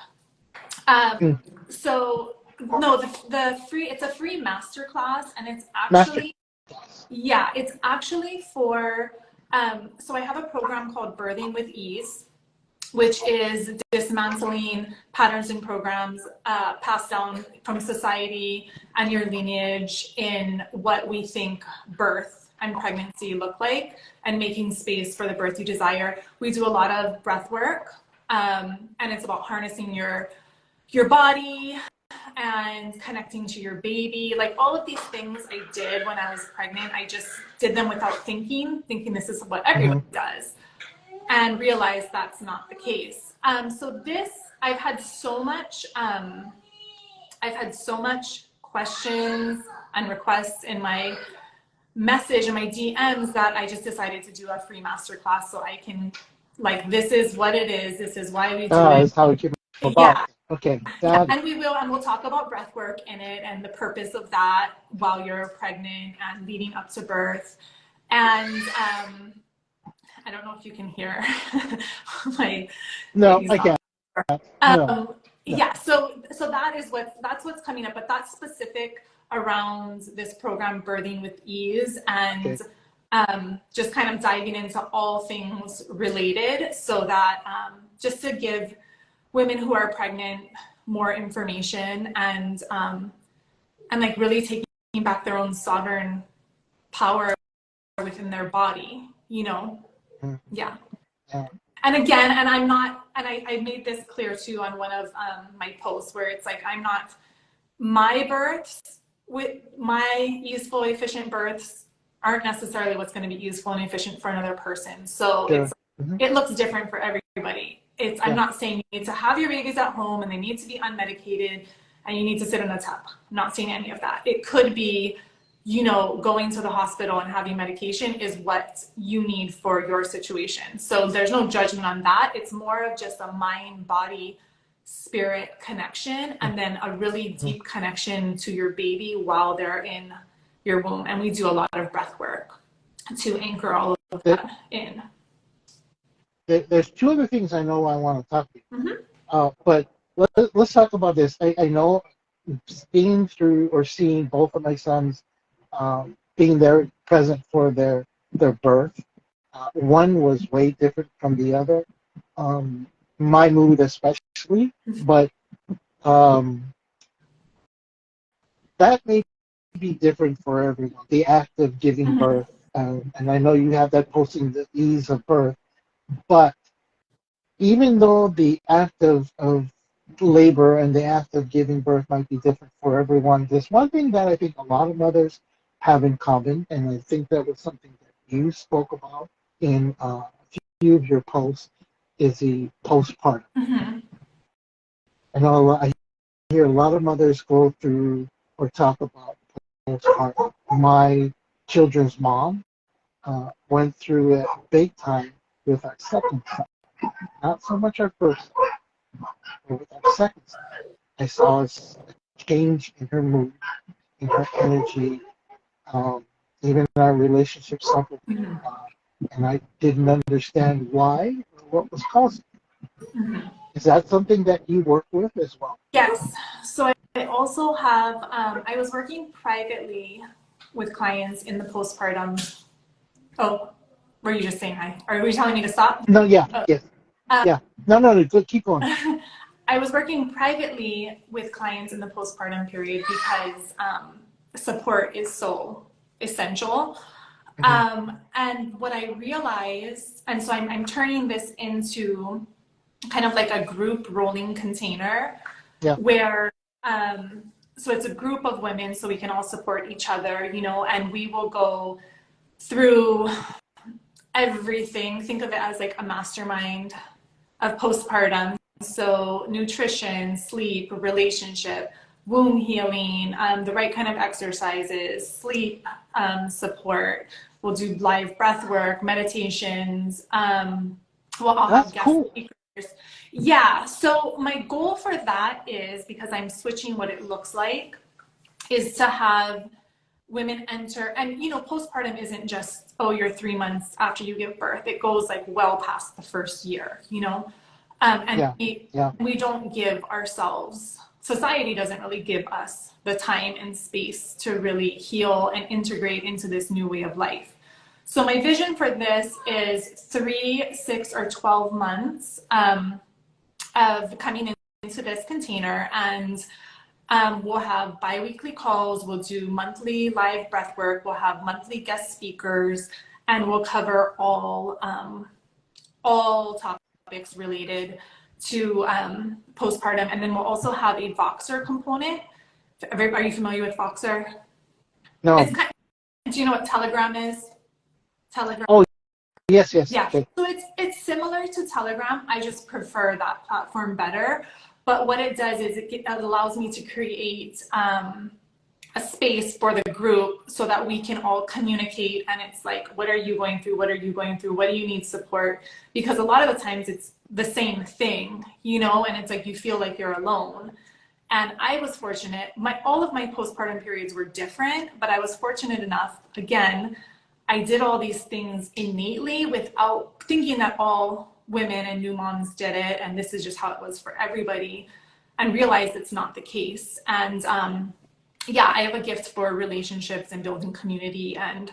Mm. So no, the free, it's a free master class, and it's Master actually, class. yeah, it's actually for, so I have a program called Birthing with Ease, which is dismantling patterns and programs passed down from society and your lineage in what we think birth and pregnancy look like, and making space for the birth you desire. We do a lot of breath work, and it's about harnessing your body and connecting to your baby. Like all of these things I did when I was pregnant, I just did them without thinking this is what everybody Mm-hmm. does, and realized that's not the case. So this, I've had so much, questions and requests in my message and my DMs that I just decided to do a free masterclass so I can, like, this is what it is. This is why we do it. That's how it came about. Yeah. Okay, Yeah, got it. and we'll talk about breath work in it and the purpose of that while you're pregnant and leading up to birth. And I don't know if you can hear my No, baby's I not. can't. No, no. Yeah, so that's what's coming up, but that's specific around this program, Birthing with Ease, and Okay. just kind of diving into all things related, so that just to give women who are pregnant more information, and like really taking back their own sovereign power within their body, you know. Mm, Yeah. yeah. And again, and I'm not, and I made this clear too on one of my posts, where it's like, I'm not, my births with my useful efficient births aren't necessarily what's going to be useful and efficient for another person. So Sure. Mm-hmm. It looks different for everybody. I'm Yeah. not saying you need to have your babies at home and they need to be unmedicated and you need to sit in a tub. I'm not saying any of that. It could be, going to the hospital and having medication is what you need for your situation. So there's no judgment on that. It's more of just a mind, body, spirit connection, and then a really deep connection to your baby while they're in your womb. And we do a lot of breath work to anchor all of that in. There's two other things I know I want to talk to you. Mm-hmm. But let's talk about this. I know being through or seeing both of my sons being there present for their birth. One was way different from the other. My mood especially, but um, that may be different for everyone. The act of giving Mm-hmm. birth, and I know you have that posting, the ease of birth, but even though the act of labor and the act of giving birth might be different for everyone, there's one thing that I think a lot of mothers have in common, and I think that was something that you spoke about in a few of your posts, is the postpartum. Mm-hmm. I hear a lot of mothers go through or talk about postpartum. My children's mom went through it big time with our second son. Not so much our first, but with our second son. I saw a change in her mood, in her energy, even our relationship suffered. Mm-hmm. And I didn't understand why or what was causing it. Mm-hmm. Is that something that you work with as well? Yes. So I also have, I was working privately with clients in the postpartum. Oh, were you just saying hi? Are you telling me to stop? No, yeah, Oh. yes, yeah. No, good, keep going. I was working privately with clients in the postpartum period because support is so essential. And what I realized, and so I'm turning this into kind of like a group rolling container Yeah. where so it's a group of women so we can all support each other, and we will go through everything. Think of it as like a mastermind of postpartum. So nutrition, sleep, relationship, womb healing, the right kind of exercises, sleep support. We'll do live breath work, meditations. I'll That's have guest cool. speakers. Yeah, so my goal for that is, because I'm switching what it looks like, is to have women enter, and postpartum isn't just, oh, you're 3 months after you give birth. It goes like well past the first year, and Yeah. we don't give ourselves, society doesn't really give us the time and space to really heal and integrate into this new way of life. So my vision for this is 3, 6, or 12 months of coming into this container, and we'll have bi-weekly calls, we'll do monthly live breath work, we'll have monthly guest speakers, and we'll cover all topics related to postpartum. And then we'll also have a Voxer component. Are you familiar with Voxer? No. It's do you know what Telegram is? Telegram. Oh, yes. Yeah. Okay. So it's similar to Telegram. I just prefer that platform better. But what it does is it allows me to create a space for the group so that we can all communicate, and it's like, what are you going through? What are you going through? What do you need support? Because a lot of the times it's the same thing, and it's like you feel like you're alone. And I was fortunate, all of my postpartum periods were different, but I was fortunate enough, again, I did all these things innately without thinking that all women and new moms did it, and this is just how it was for everybody, and realized it's not the case. And yeah, I have a gift for relationships and building community and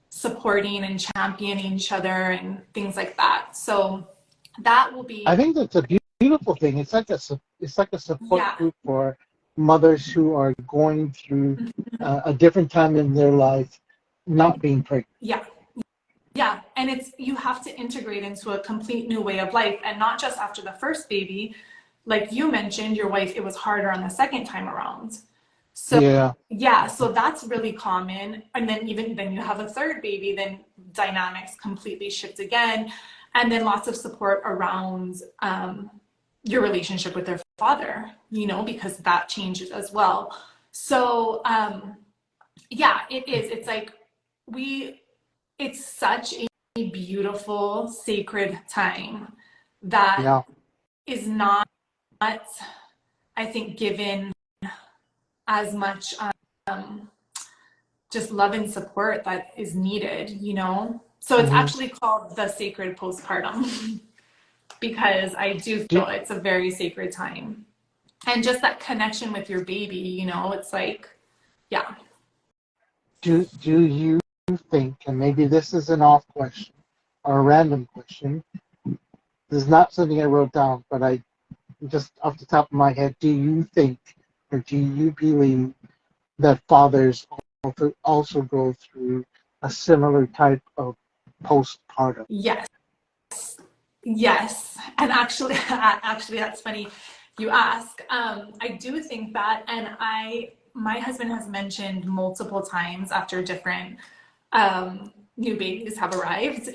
supporting and championing each other and things like that. So that will be. I think that's a beautiful thing. It's like a support Yeah. group for mothers who are going through a different time in their life, not being pregnant. Yeah. Yeah, and you have to integrate into a complete new way of life, and not just after the first baby. Like you mentioned, your wife, it was harder on the second time around. So yeah, so that's really common. And then even then you have a third baby, then dynamics completely shift again. And then lots of support around your relationship with their father, because that changes as well. So yeah, it is. It's like it's such a beautiful, sacred time that Yeah. is not, I think, given as much just love and support that is needed. So it's Hmm. actually called the sacred postpartum because I do Do, feel it's a very sacred time. And just that connection with your baby, it's like, yeah. do you think, and maybe this is an off question or a random question, this is not something I wrote down, but I just off the top of my head, do you think or do you believe that fathers also go through a similar type of postpartum? Yes. Yes. And actually, actually, that's funny you ask. I do think that, and my husband has mentioned multiple times after different new babies have arrived,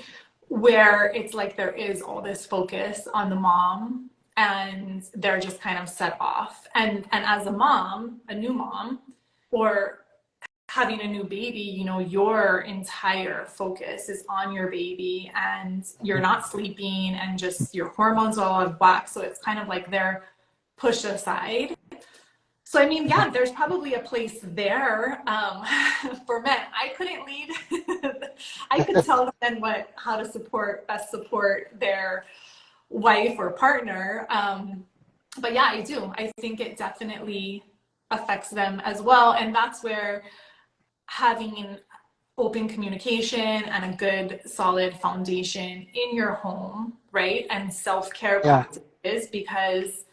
where it's like there is all this focus on the mom and they're just kind of set off. And as a mom, a new mom, or having a new baby, your entire focus is on your baby and you're not sleeping and just your hormones are all out of whack. So it's kind of like they're pushed aside. So, I mean, yeah, there's probably a place there for men. I couldn't lead. I could tell men how to best support their wife or partner. But yeah, I do. I think it definitely affects them as well. And that's where having open communication and a good solid foundation in your home, right? And self-care Yeah. practices, because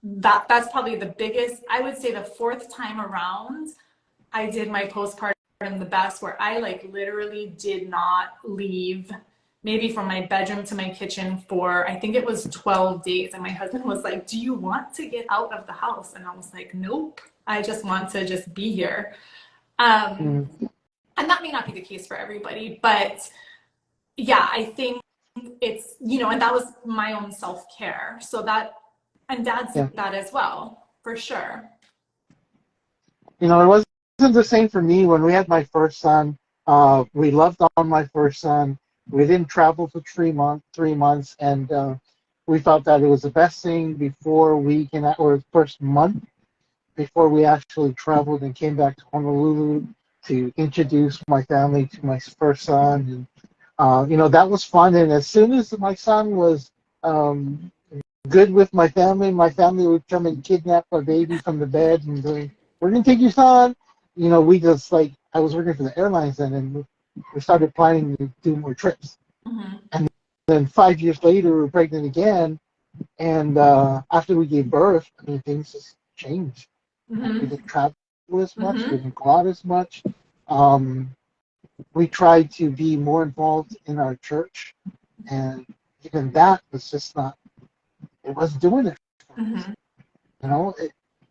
that's probably the biggest. I would say the fourth time around I did my postpartum the best, where I like literally did not leave maybe from my bedroom to my kitchen for, I think it was 12 days. And my husband was like, do you want to get out of the house? And I was like, nope, I just want to just be here. um, Mm. and that may not be the case for everybody, but yeah, I think and that was my own self-care. So that, and dads Yeah. did that as well, for sure. It wasn't the same for me when we had my first son. We loved on my first son. We didn't travel for 3 months, and we felt that it was the best thing before we can, or first month before we actually traveled and came back to Honolulu to introduce my family to my first son. And that was fun. And as soon as my son was um, good with my family would come and kidnap my baby from the bed and going, "We're gonna take your son." We just like I was working for the airlines then, and we started planning to do more trips. Mm-hmm. And then 5 years later, we were pregnant again. And after we gave birth, I mean, things just changed. We Mm-hmm. didn't travel as much. We Mm-hmm. didn't go out as much. Um, we tried to be more involved in our church, and even that was just not. It wasn't doing it for us. Mm-hmm.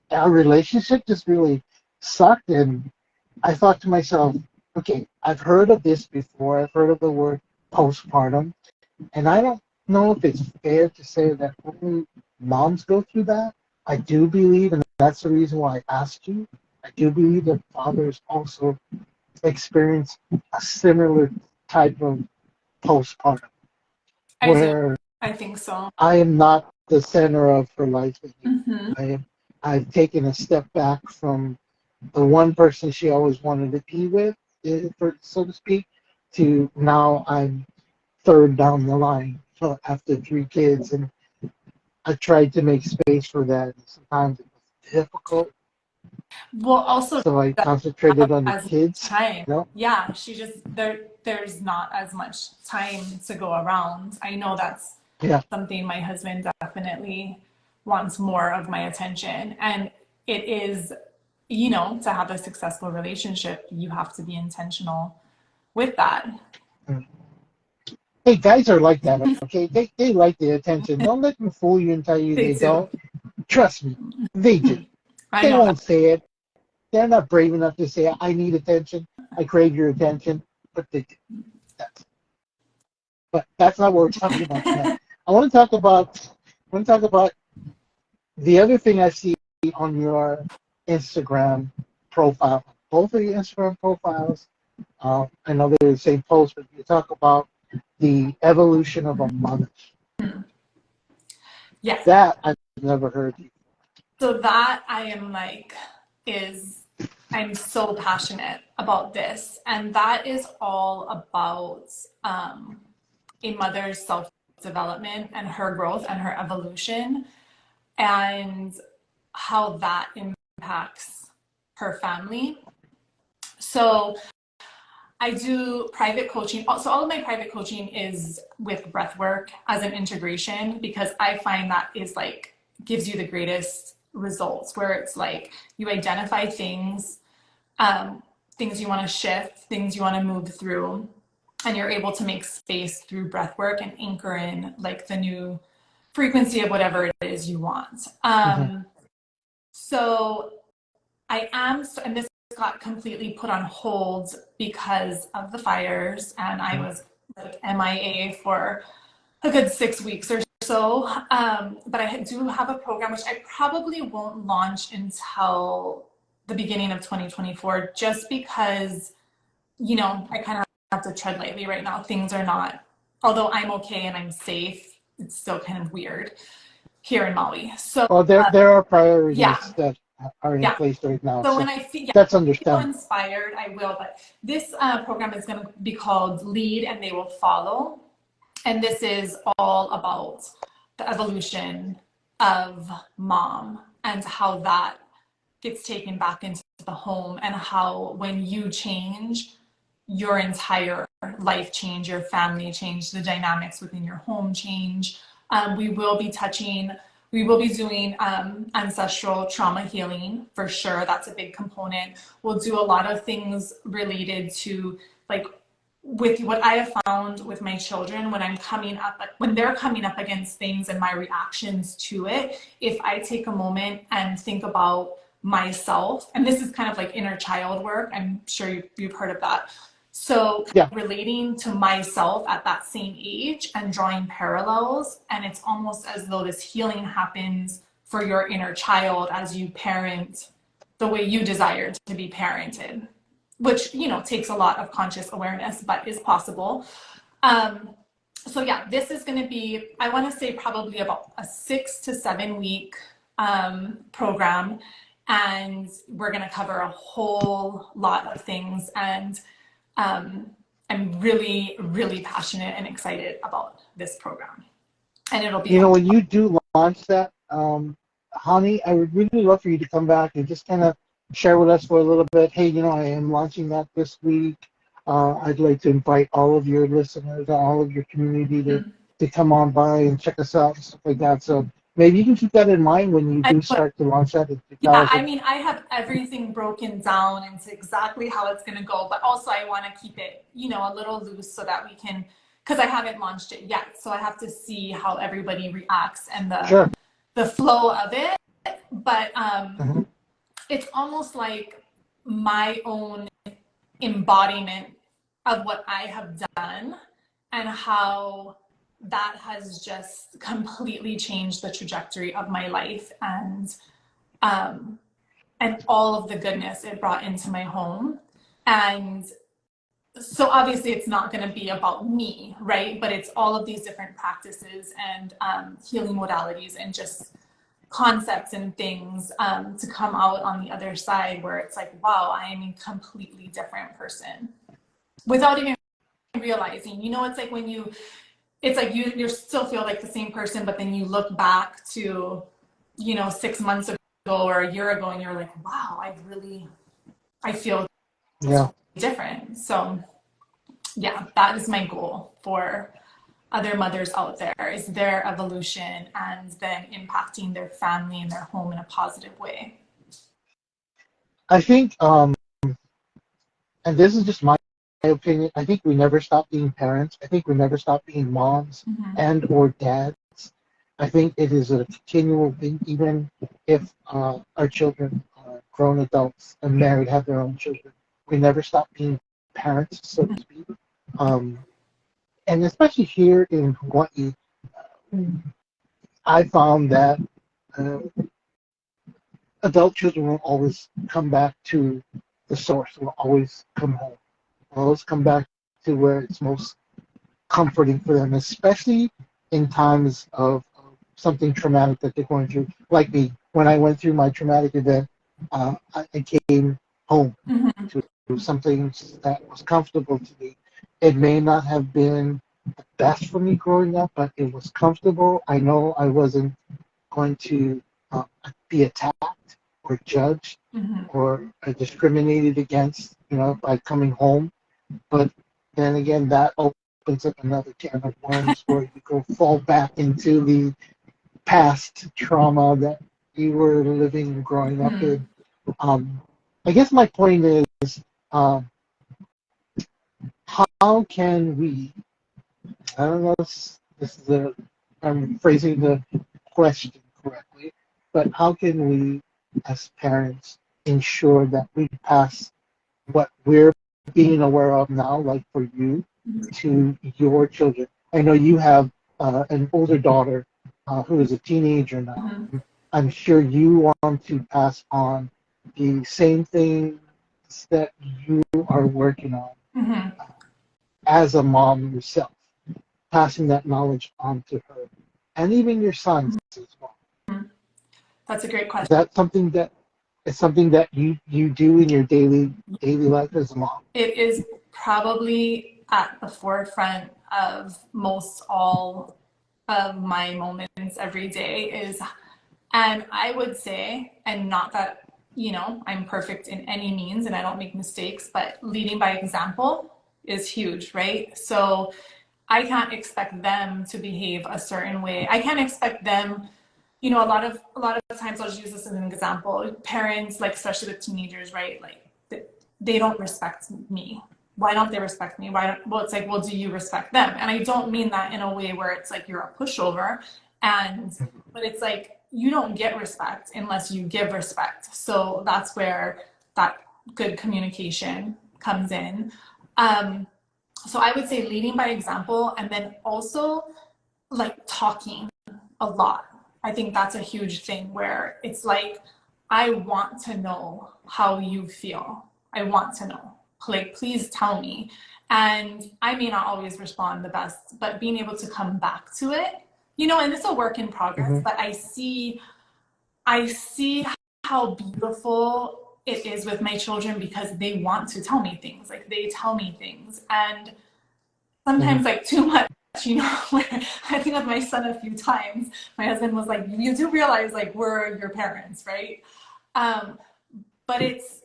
Our relationship just really sucked. And I thought to myself, okay, I've heard of this before. I've heard of the word postpartum, and I don't know if it's fair to say that only moms go through that. I do believe, and that's the reason why I asked you, I do believe that fathers also experience a similar type of postpartum I do. where I think so. I am not the center of her life anymore. Mm-hmm. I've taken a step back from the one person she always wanted to be with, so to speak, to now I'm third down the line after 3 kids. And I tried to make space for that. Sometimes it was difficult, Well, also so I concentrated on the as kids. time. You know? Yeah, there's not as much time to go around. I know that's Yeah. something my husband definitely wants more of my attention. And it is, to have a successful relationship, you have to be intentional with that. Hey, guys are like that, okay? They like the attention. Don't let them fool you and tell you They they do. don't. Trust me, they do. I They know that. won't say it. They're not brave enough to say, I need attention. I crave your attention. But they do. That's But that's not what we're talking about tonight. I want to talk about the other thing I see on your Instagram profile. Both of your Instagram profiles, I know they're the same post, but you talk about the evolution of a mother. Yes. That I've never heard. So that I am like, is, I'm so passionate about this. And that is all about a mother's self development and her growth and her evolution and how that impacts her family. So I do private coaching. So all of my private coaching is with breath work as an integration because I find that is like gives you the greatest results where it's like you identify things, things you want to shift, things you want to move through, and you're able to make space through breath work and anchor in like the new frequency of whatever it is you want. Mm-hmm. So I am, and this got completely put on hold because of the fires, and I was like MIA for a good 6 weeks or so. But I do have a program which I probably won't launch until the beginning of 2024, just because, I kind of have to tread lightly right now. Things are not, although I'm okay and I'm safe, it's still kind of weird here in Maui. So, Well, there are yeah, priorities that are in yeah. place right now, So so when I feel, yeah, that's feel understandable. inspired, I will. But this program is going to be called Lead and They Will Follow. And this is all about the evolution of mom and how that gets taken back into the home and how when you change, your entire life change, your family change, the dynamics within your home change. We will be touching, we will be doing ancestral trauma healing for sure. That's a big component. We'll do a lot of things related to like with what I have found with my children when I'm coming up, when they're coming up against things and my reactions to it, if I take a moment and think about myself, and this is kind of like inner child work, I'm sure you've heard of that. So Yeah. relating to myself at that same age and drawing parallels, and it's almost as though this healing happens for your inner child as you parent the way you desire to be parented, which takes a lot of conscious awareness, but is possible. So yeah, this is going to be, I want to say probably about a 6 to 7 week program, and we're going to cover a whole lot of things. And I'm really, really passionate and excited about this program. And it'll be When you do launch that, Hani, I would really love for you to come back and just kind of share with us for a little bit. Hey, I am launching that this week. I'd like to invite all of your listeners, all of your community to come on by and check us out and stuff like that. So maybe you can keep that in mind when you do start to launch that in yeah, I 2000. mean, I have everything broken down into exactly how it's going to go, but also I want to keep it, a little loose so that we can, because I haven't launched it yet. So I have to see how everybody reacts and Sure. the flow of it. But Mm-hmm. it's almost like my own embodiment of what I have done and how that has just completely changed the trajectory of my life um, and all of the goodness it brought into my home. And so obviously it's not going to be about me, right? But it's all of these different practices and healing modalities and just concepts and things to come out on the other side where it's like, wow, I am a completely different person without even realizing. It's like when it's like you still feel like the same person, but then you look back to 6 months ago or a year ago and you're like, wow, I feel Yeah. different. So yeah, that is my goal for other mothers out there, is their evolution and then impacting their family and their home in a positive way. I think, and this is just my opinion, I think we never stop being parents. I think we never stop being moms Mm-hmm. and or dads. I think it is a continual thing, even if our children are grown adults and married, have their own children. We never stop being parents, so to speak. Um, and especially here in Hawaii, I found that uh, adult children will always come back to the source, will always come home, will always come back to where it's most comforting for them, especially in times of something traumatic that they're going through. Like me, when I went through my traumatic event, I came home Mm-hmm. to something that was comfortable to me. It may not have been the best for me growing up, but it was comfortable. I know I wasn't going to uh, be attacked or judged Mm-hmm. or discriminated against, by coming home. But then again, that opens up another can of worms where you go fall back into the past trauma that you were living and growing up Mm-hmm. in. Um, I guess my point is, um, how can we? I don't know if this is a I'm phrasing the question correctly, but how can we, as parents, ensure that we pass what we're being aware of now, like for you, to your children? I know you have an older daughter who is a teenager now. Mm-hmm. I'm sure you want to pass on the same things that you are working on Mm-hmm. as a mom yourself, passing that knowledge on to her, and even your sons as well. That's a great Is question. that something that is something that you do in your daily life as a mom? It is probably at the forefront of most all of my moments every day is, and I would say, and not that, I'm perfect in any means and I don't make mistakes, but leading by example is huge, right? So I can't expect them to behave a certain way. I can't expect them, a lot of times I'll just use this as an example. Parents, like especially with teenagers, right? Like they don't respect me. Why don't they respect me? Why don't, well, it's like, well, do you respect them? And I don't mean that in a way where it's like you're a pushover, but it's like you don't get respect unless you give respect. So that's where that good communication comes in. Um, so I would say leading by example, and then also like talking a lot. I think that's a huge thing where it's like, I want to know how you feel. I want to know. Like, please tell me. And I may not always respond the best, but being able to come back to it, and it's a work in progress, Mm-hmm. but I see how beautiful it is with my children because they want to tell me things. Like they tell me things. And Mm-hmm. sometimes like too much, where I think with my son a few times, my husband was like, you do realize like we're your parents, right? Um, but it's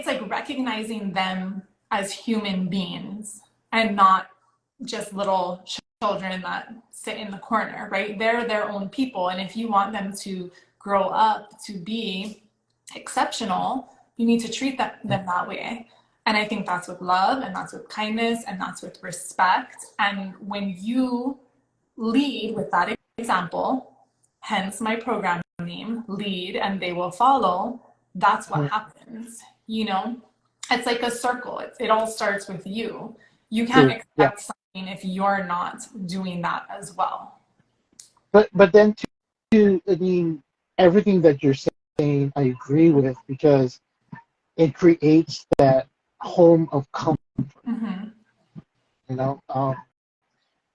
like recognizing them as human beings and not just little children that sit in the corner, right? They're their own people. And if you want them to grow up to be exceptional, you need to treat them that way. And I think that's with love and that's with kindness and that's with respect. And when you lead with that example, hence my program name, lead and they will follow, that's what happens. You know, it's like a circle. It all starts with you. You can't True. Yeah. expect something if you're not doing that as well. But then I mean, everything that you're saying, I agree with because it creates that home of comfort. Mm-hmm. You know,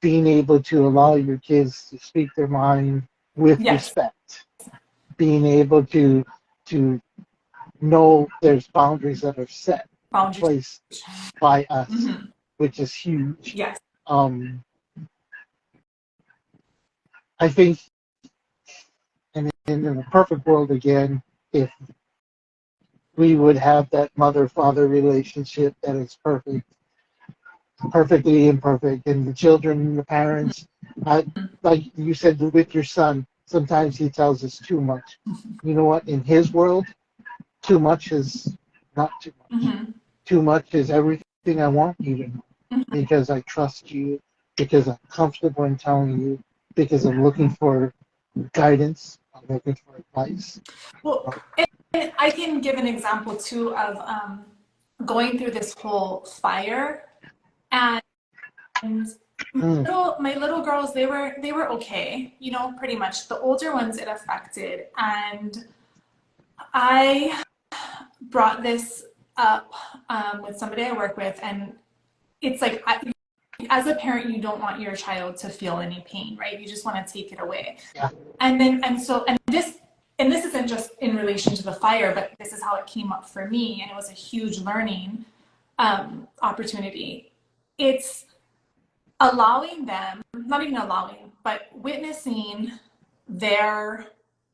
being able to allow your kids to speak their mind with Yes, respect, being able to know there's boundaries that are set in boundaries. place by us, Mm-hmm. which is huge. Yes. Um, I think in a perfect world again, if we would have that mother-father relationship that is perfect, perfectly imperfect, and the children and the parents, like you said with your son, sometimes he tells us too much. You know what? In his world, too much is not too much. Mm-hmm. Too much is everything I want you to know because I trust you, because I'm comfortable in telling you, because I'm looking for guidance, I'm looking for advice. Well, and I can give an example too of going through this whole fire. And Mm. my little girls, they were okay, you know, pretty much. The older ones it affected, and I brought this up with somebody I work with, and it's like as a parent, you don't want your child to feel any pain, right? You just want to take it away. Yeah. And this isn't just in relation to the fire, but this is how it came up for me, and it was a huge learning opportunity. It's allowing them, not even allowing, but witnessing their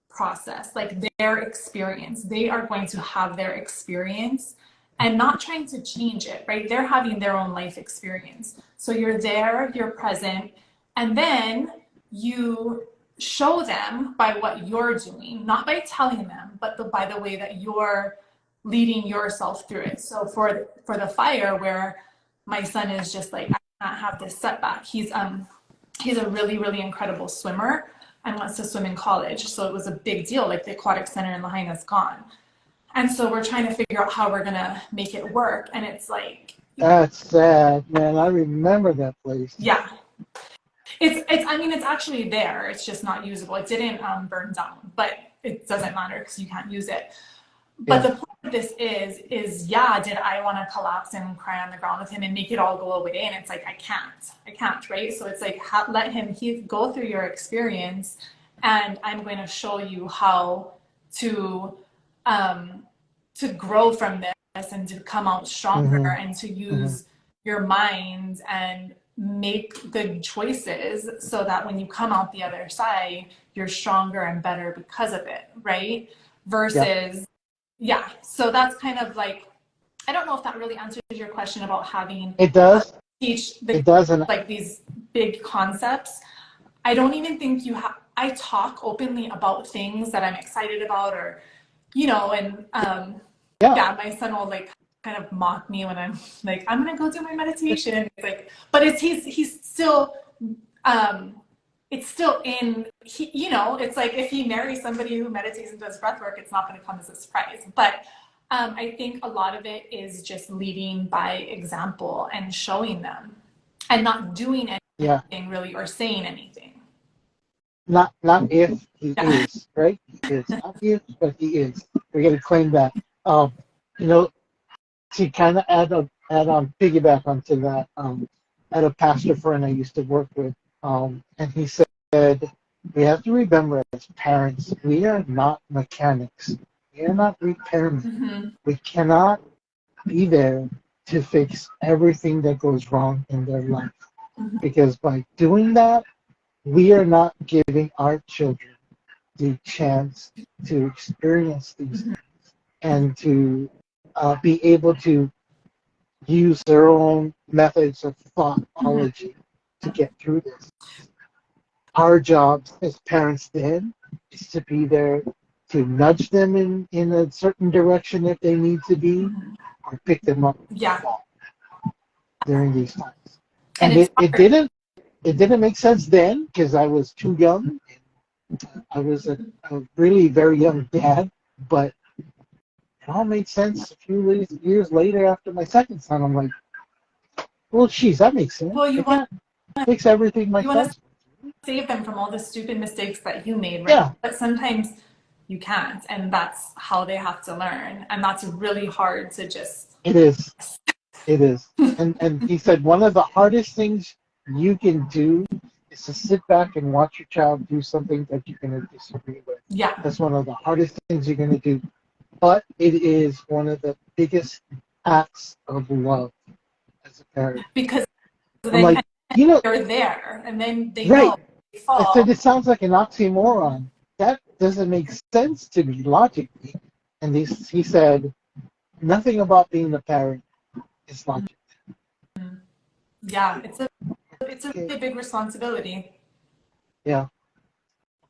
process, like their experience. They are going to have their experience and not trying to change it, right? They're having their own life experience. So you're there, you're present, and then you show them by what you're doing, not by telling them, but by the way that you're leading yourself through it. So for the fire, where my son is just like, I cannot have this setback. He's a really incredible swimmer and wants to swim in college. So it was a big deal. Like the aquatic center in Lahaina is gone. And so we're trying to figure out how we're going to make it work. And it's like, That's sad, man. I remember that place. yeah, I mean, it's actually there. It's just not usable. It didn't burn down, but it doesn't matter because you can't use it. But the point of this is yeah, did I want to collapse and cry on the ground with him and make it all go away? And it's like, I can't, right? So it's like, let him go through your experience, and I'm going to show you how to grow from this and to come out stronger, Mm-hmm. and to use your mind and make good choices so that when you come out the other side, you're stronger and better because of it, right? Versus, yeah. So that's kind of like, I don't know if that really answers your question about having It does. teach It does, and like these big concepts. I don't even think I talk openly about things that I'm excited about, or, you know, and yeah, my son will like kind of mock me when I'm like, I'm gonna go do my meditation. It's like, but he's still it's still you know, it's like if he marries somebody who meditates and does breath work, it's not going to come as a surprise. But I think a lot of it is just leading by example and showing them, and not doing anything really, or saying anything. Not if he is, right? He is. Not if, but he is. We're gonna claim that. You know, to kind of add on piggyback onto that. I had a pastor friend I used to work with, and he said we have to remember as parents, we are not mechanics. We are not repairmen. Mm-hmm. We cannot be there to fix everything that goes wrong in their life. Mm-hmm. Because by doing that, we are not giving our children the chance to experience these things and to be able to use their own methods of thoughtology to get through this. Our job as parents then is to be there to nudge them in a certain direction if they need to be, or pick them up during these times. And it didn't make sense then because I was too young. I was a really very young dad, but it all made sense a few years later after my second son. I'm like, well, geez, that makes sense. Well, you want to fix everything myself. Save them from all the stupid mistakes that you made, right? Yeah. But sometimes you can't, and that's how they have to learn, and that's really hard to just. It is. And he said one of the hardest things you can do is to sit back and watch your child do something that you're going to disagree with. Yeah. That's one of the hardest things you're going to do. But it is one of the biggest acts of love as a parent. Because then like, they're there, and then they right. know they fall. I said, it sounds like an oxymoron. That doesn't make sense to me logically. And he said, nothing about being a parent is logical. Yeah, it's a really big responsibility. Yeah.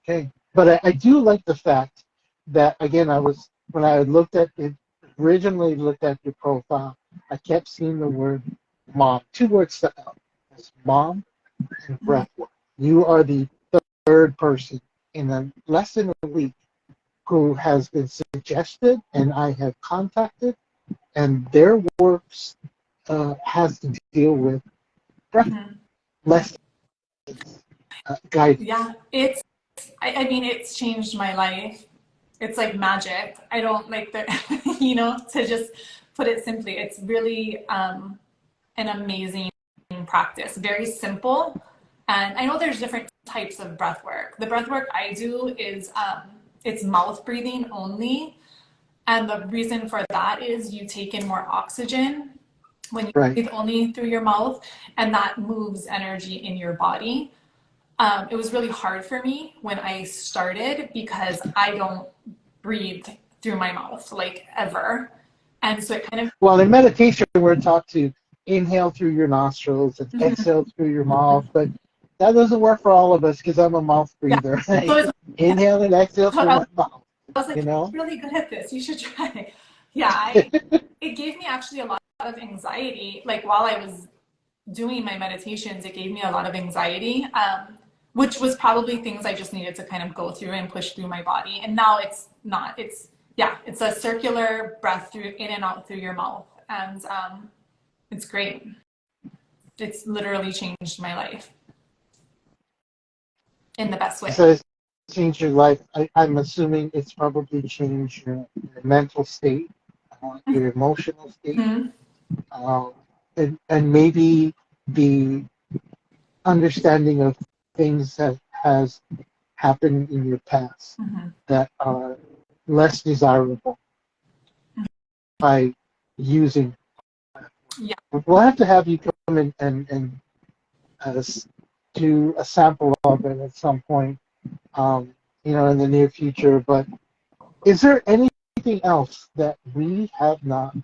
Okay. But I do like the fact that, again, when I originally looked at your profile, I kept seeing the word mom. 2 words stuck out. It's mom and breath work. You are the third person in less than a week who has been suggested and I have contacted, and their works has to deal with breath. lessons, guidance. Yeah, I mean, it's changed my life. It's like magic. I don't like the, to just put it simply, it's really an amazing practice. Very simple. And I know there's different types of breath work. The breath work I do is it's mouth breathing only. And the reason for that is you take in more oxygen when you breathe only through your mouth, and that moves energy in your body. It was really hard for me when I started because I don't breathe through my mouth like ever. And so it kind of. Well, in meditation, we're taught to inhale through your nostrils and exhale through your mouth, but that doesn't work for all of us because I'm a mouth breather. So Inhale and exhale through my mouth. I was like, you're really good at this. You should try. Yeah, it gave me actually a lot of anxiety. Like while I was doing my meditations, it gave me a lot of anxiety, which was probably things I just needed to kind of go through and push through my body. And now it's not. It's a circular breath through in and out through your mouth, and it's great. It's literally changed my life in the best way. So it's changed your life. I'm assuming it's probably changed your mental state, your emotional state, and maybe the understanding of things that has happened in your past that are less desirable by using. Yeah. We'll have to have you come in and do a sample of it at some point, in the near future. But is there anything else that we have not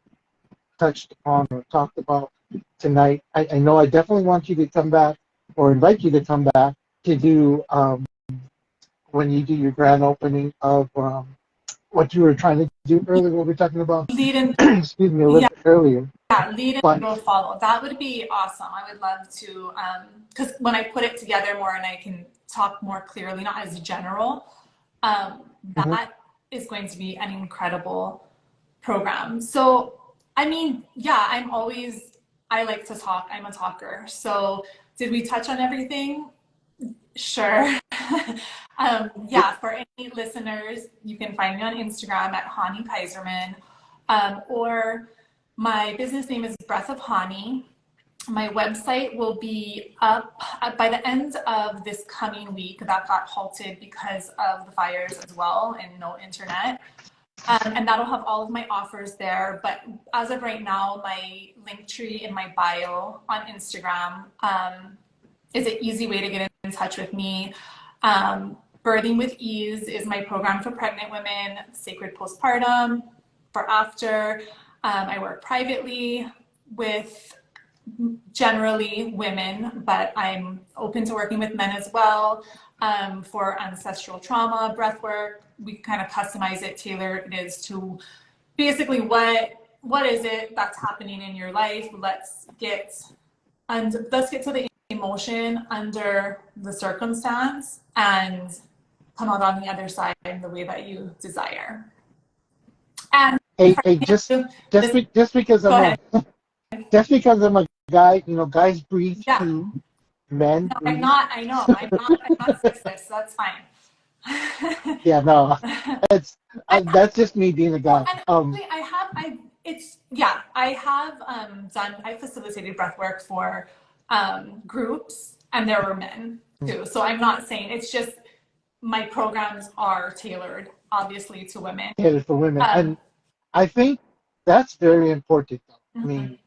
touched upon or talked about tonight? I know I definitely want you to come back or invite you to come back to do when you do your grand opening of what you were trying to do earlier, what we were talking about, lead and excuse me, a little bit earlier. Yeah, lead and go follow. That would be awesome. I would love to, because when I put it together more and I can talk more clearly, not as general, that is going to be an incredible program. So, I mean, yeah, I like to talk. I'm a talker. So did we touch on everything? Sure. For any listeners, you can find me on Instagram at Hani Caiserman, or my business name is Breath of Hani. My website will be up by the end of this coming week. That got halted because of the fires as well and no internet. And that'll have all of my offers there. But as of right now, my link tree in my bio on Instagram is an easy way to get in touch with me. Birthing with Ease is my program for pregnant women, sacred postpartum, for after. I work privately with generally women, but I'm open to working with men as well, for ancestral trauma, breath work. We kind of customize it, tailor it is to basically what is it that's happening in your life. Let's get to the emotion under the circumstance and come out on the other side in the way that you desire. And just because I'm a guy, guys breathe too. Men breathe. I'm not sexist. That's fine. Yeah, no, that's just me being a guy. I facilitated breath work for groups, and there were men too. So I'm not saying, it's just my programs are tailored, obviously, to women. Tailored for women, and I think that's very important. I mean,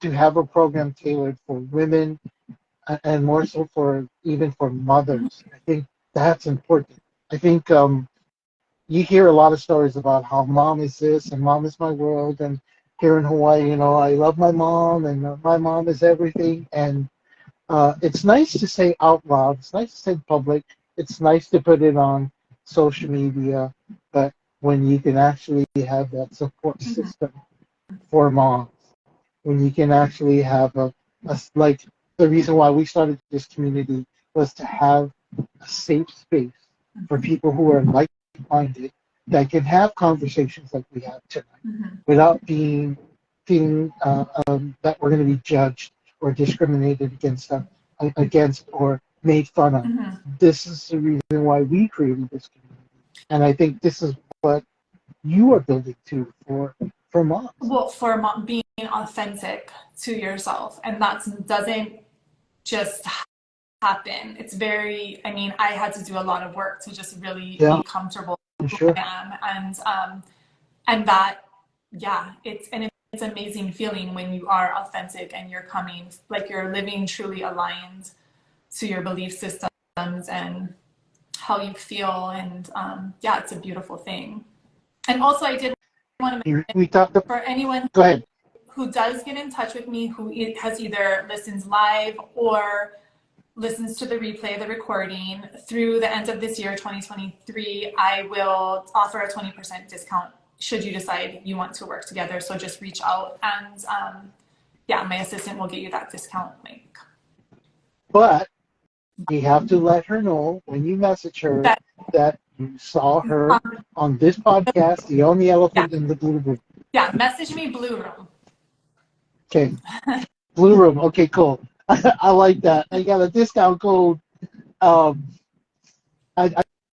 to have a program tailored for women, and more so even for mothers. I think that's important. I think you hear a lot of stories about how mom is this and mom is my world, and here in Hawaii, I love my mom and my mom is everything. And it's nice to say out loud. It's nice to say in public. It's nice to put it on social media. But when you can actually have that support system for moms, when you can actually have like the reason why we started this community was to have a safe space for people who are like-minded that can have conversations like we have tonight without feeling that we're going to be judged or discriminated against against or made fun of. Mm-hmm. This is the reason why we created this community. And I think this is what you are building to for moms. Well, for being authentic to yourself, and that doesn't just happen. It's very, I mean, I had to do a lot of work to just really be comfortable with who I am. And that, yeah, it's an amazing feeling when you are authentic and you're coming, like you're living truly aligned to your belief systems and how you feel. And yeah, it's a beautiful thing. And also I did want to mention, for anyone who does get in touch with me, who has either listens live or listens to the replay, the recording, through the end of this year, 2023, I will offer a 20% discount should you decide you want to work together. So just reach out and yeah, my assistant will get you that discount link. But you have to let her know when you message her that you saw her on this podcast, The Only Elephant in the Blue Room. Yeah, message me Blue Room. Okay. Blue Room. Okay, cool. I like that. I got a discount code. I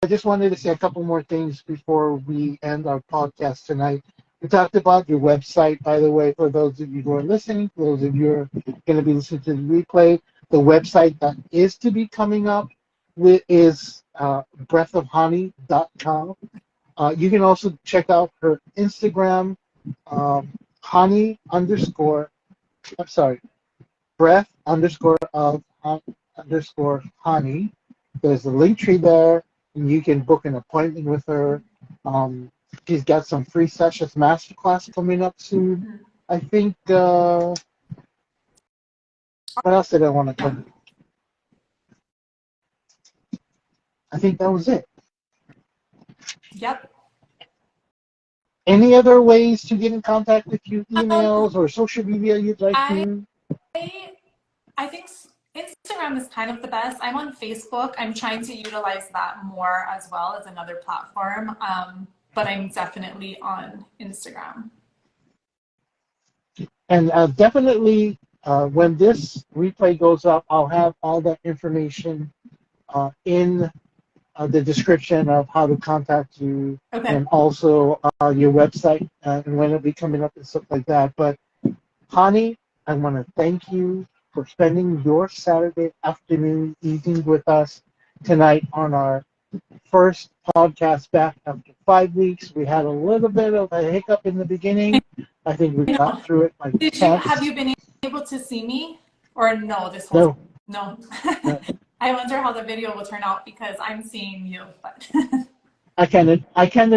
just wanted to say a couple more things before we end our podcast tonight. We talked about your website, by the way, for those of you who are listening, for those of you who are going to be listening to the replay. The website that is to be coming up is breathofhani.com. You can also check out her Instagram, Hani underscore, I'm sorry, breath underscore of underscore Hani. There's a link tree there, and you can book an appointment with her. She's got some free sessions, masterclass coming up soon. I think, what else did I want to cover? I think that was it. Yep. Any other ways to get in contact with you, emails or social media you'd like to? I think Instagram is kind of the best. I'm on Facebook. I'm trying to utilize that more as well as another platform, but I'm definitely on Instagram. And definitely, when this replay goes up, I'll have all that information in the description of how to contact you, and also your website and when it'll be coming up and stuff like that. But Hani, I want to thank you for spending your Saturday afternoon evening with us tonight on our first podcast back after 5 weeks. We had a little bit of a hiccup in the beginning. I think we got through it like Have you been able to see me? Or no, this whole No. I wonder how the video will turn out because I'm seeing you. But I kind of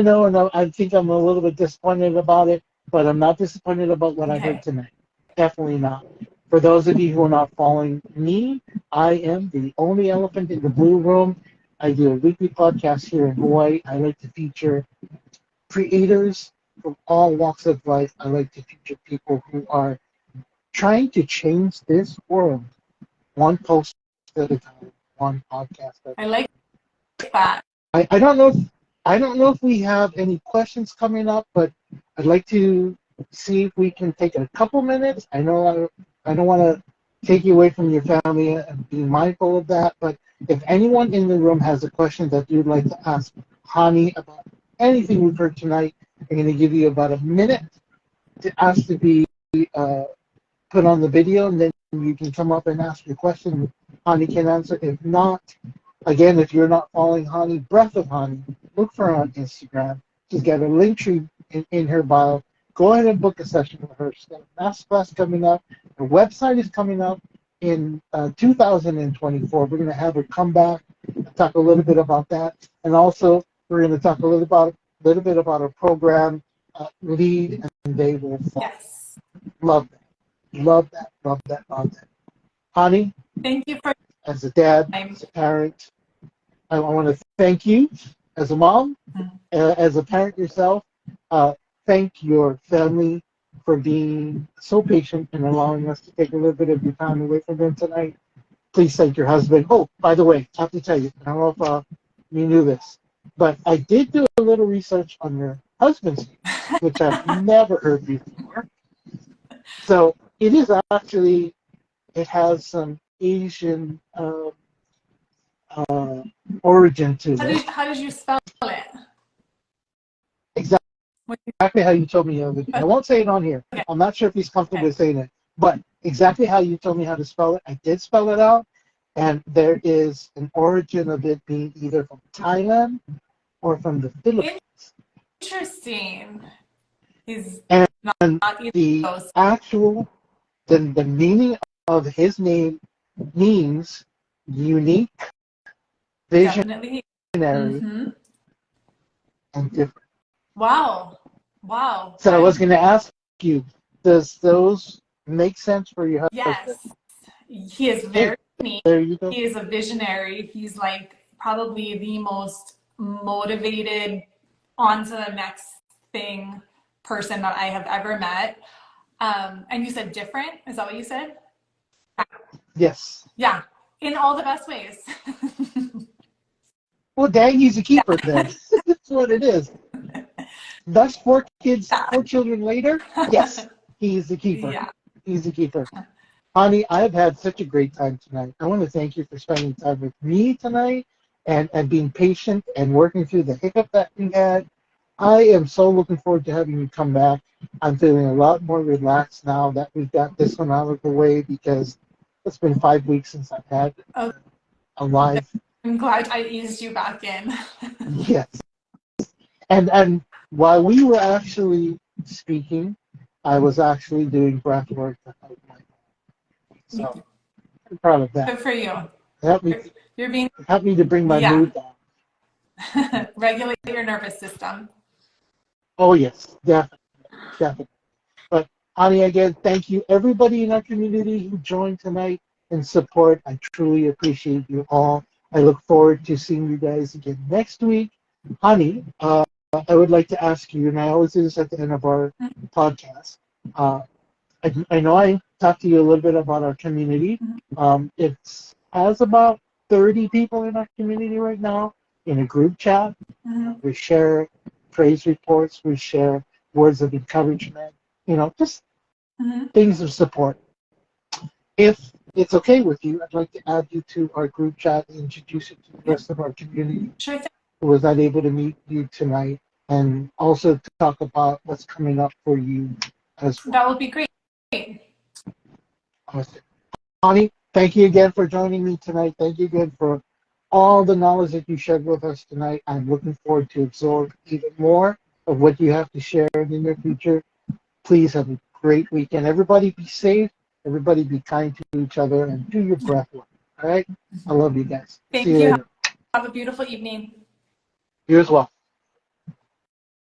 know, and I think I'm a little bit disappointed about it, but I'm not disappointed about what I heard tonight. Definitely not. For those of you who are not following me, I am the only elephant in the blue room. I do a weekly podcast here in Hawaii. I like to feature creators from all walks of life. I like to feature people who are trying to change this world one post at a time, one podcast at a time. I like that. I don't know if we have any questions coming up, but I'd like to see if we can take a couple minutes. I know I don't want to take you away from your family and be mindful of that, but if anyone in the room has a question that you'd like to ask Hani about anything we've heard tonight, I'm going to give you about a minute to ask to be put on the video, and then you can come up and ask your question. Hani can answer. If not, again, if you're not following Hani, Breath of Hani, look for her on Instagram. She's got a link tree in her bio. Go ahead and book a session with her. She's got a masterclass coming up. Her website is coming up in 2024. We're going to have her come back and talk a little bit about that. And also, we're going to talk a little bit about her program, Lead and They Will Fall. Yes. Love that. Love that. Love that. Love that. Hani, thank you for as a dad, as a parent, I want to thank you as a mom, as a parent yourself. Thank your family for being so patient and allowing us to take a little bit of your time away from them tonight. Please thank your husband. Oh, by the way, I have to tell you, I don't know if you knew this, but I did do a little research on your husband's name, which I've never heard before. So it is actually, it has some Asian origin to it. How did you spell it? Exactly how you told me the other day. I won't say it on here. Okay. I'm not sure if he's comfortable Okay. with saying it, but exactly how you told me how to spell it, I did spell it out, and there is an origin of it being either from Thailand or from the Philippines. Interesting. He's And not either the of those. actual, the meaning of his name means unique, Definitely. visionary, Mm-hmm. and different. Wow. Wow. So I was going to ask you, does those make sense for your husband? Yes. He is Hey, very unique. there you go. He is a visionary. He's like probably the most motivated on to the next thing person that I have ever met. And you said different? Is that what you said? Yes. Yeah, in all the best ways. Well, dang, he's a keeper Yeah. then. That's what it is. Thus, four Yeah. children later, yes, he's the keeper. Yeah. He's the keeper. Hani, I've had such a great time tonight. I want to thank you for spending time with me tonight and being patient and working through the hiccup that we had. I am so looking forward to having you come back. I'm feeling a lot more relaxed now that we've got this one out of the way because it's been 5 weeks since I've had Oh, a live. I'm glad I eased you back in. Yes. And while we were actually speaking, I was actually doing breath work to help my so I'm proud of that. Good for you. Help me You're being, help me to bring my yeah, mood down. regulate your nervous system. Oh yes, definitely, definitely. But Ani, again, thank you everybody in our community who joined tonight in support. I truly appreciate you all. I look forward to seeing you guys again next week. Hani, I would like to ask you, and I always do this at the end of our podcast. Uh, I know I talked to you a little bit about our community. It has about 30 people in our community right now in a group chat. Mm-hmm. We share praise reports. We share words of encouragement. Just Mm-hmm. things of support. If it's okay with you, I'd like to add you to our group chat and introduce you to the rest of our community Sure thing. who was not able to meet you tonight, and also to talk about what's coming up for you as well. That would be great. Awesome. Hani, thank you again for joining me tonight. Thank you again for all the knowledge that you shared with us tonight. I'm looking forward to absorb even more of what you have to share in the near future. Please have a great weekend. Everybody be safe. Everybody be kind to each other and do your breath work. All right? I love you guys. See Thank you you. later. Have a beautiful evening. You as well.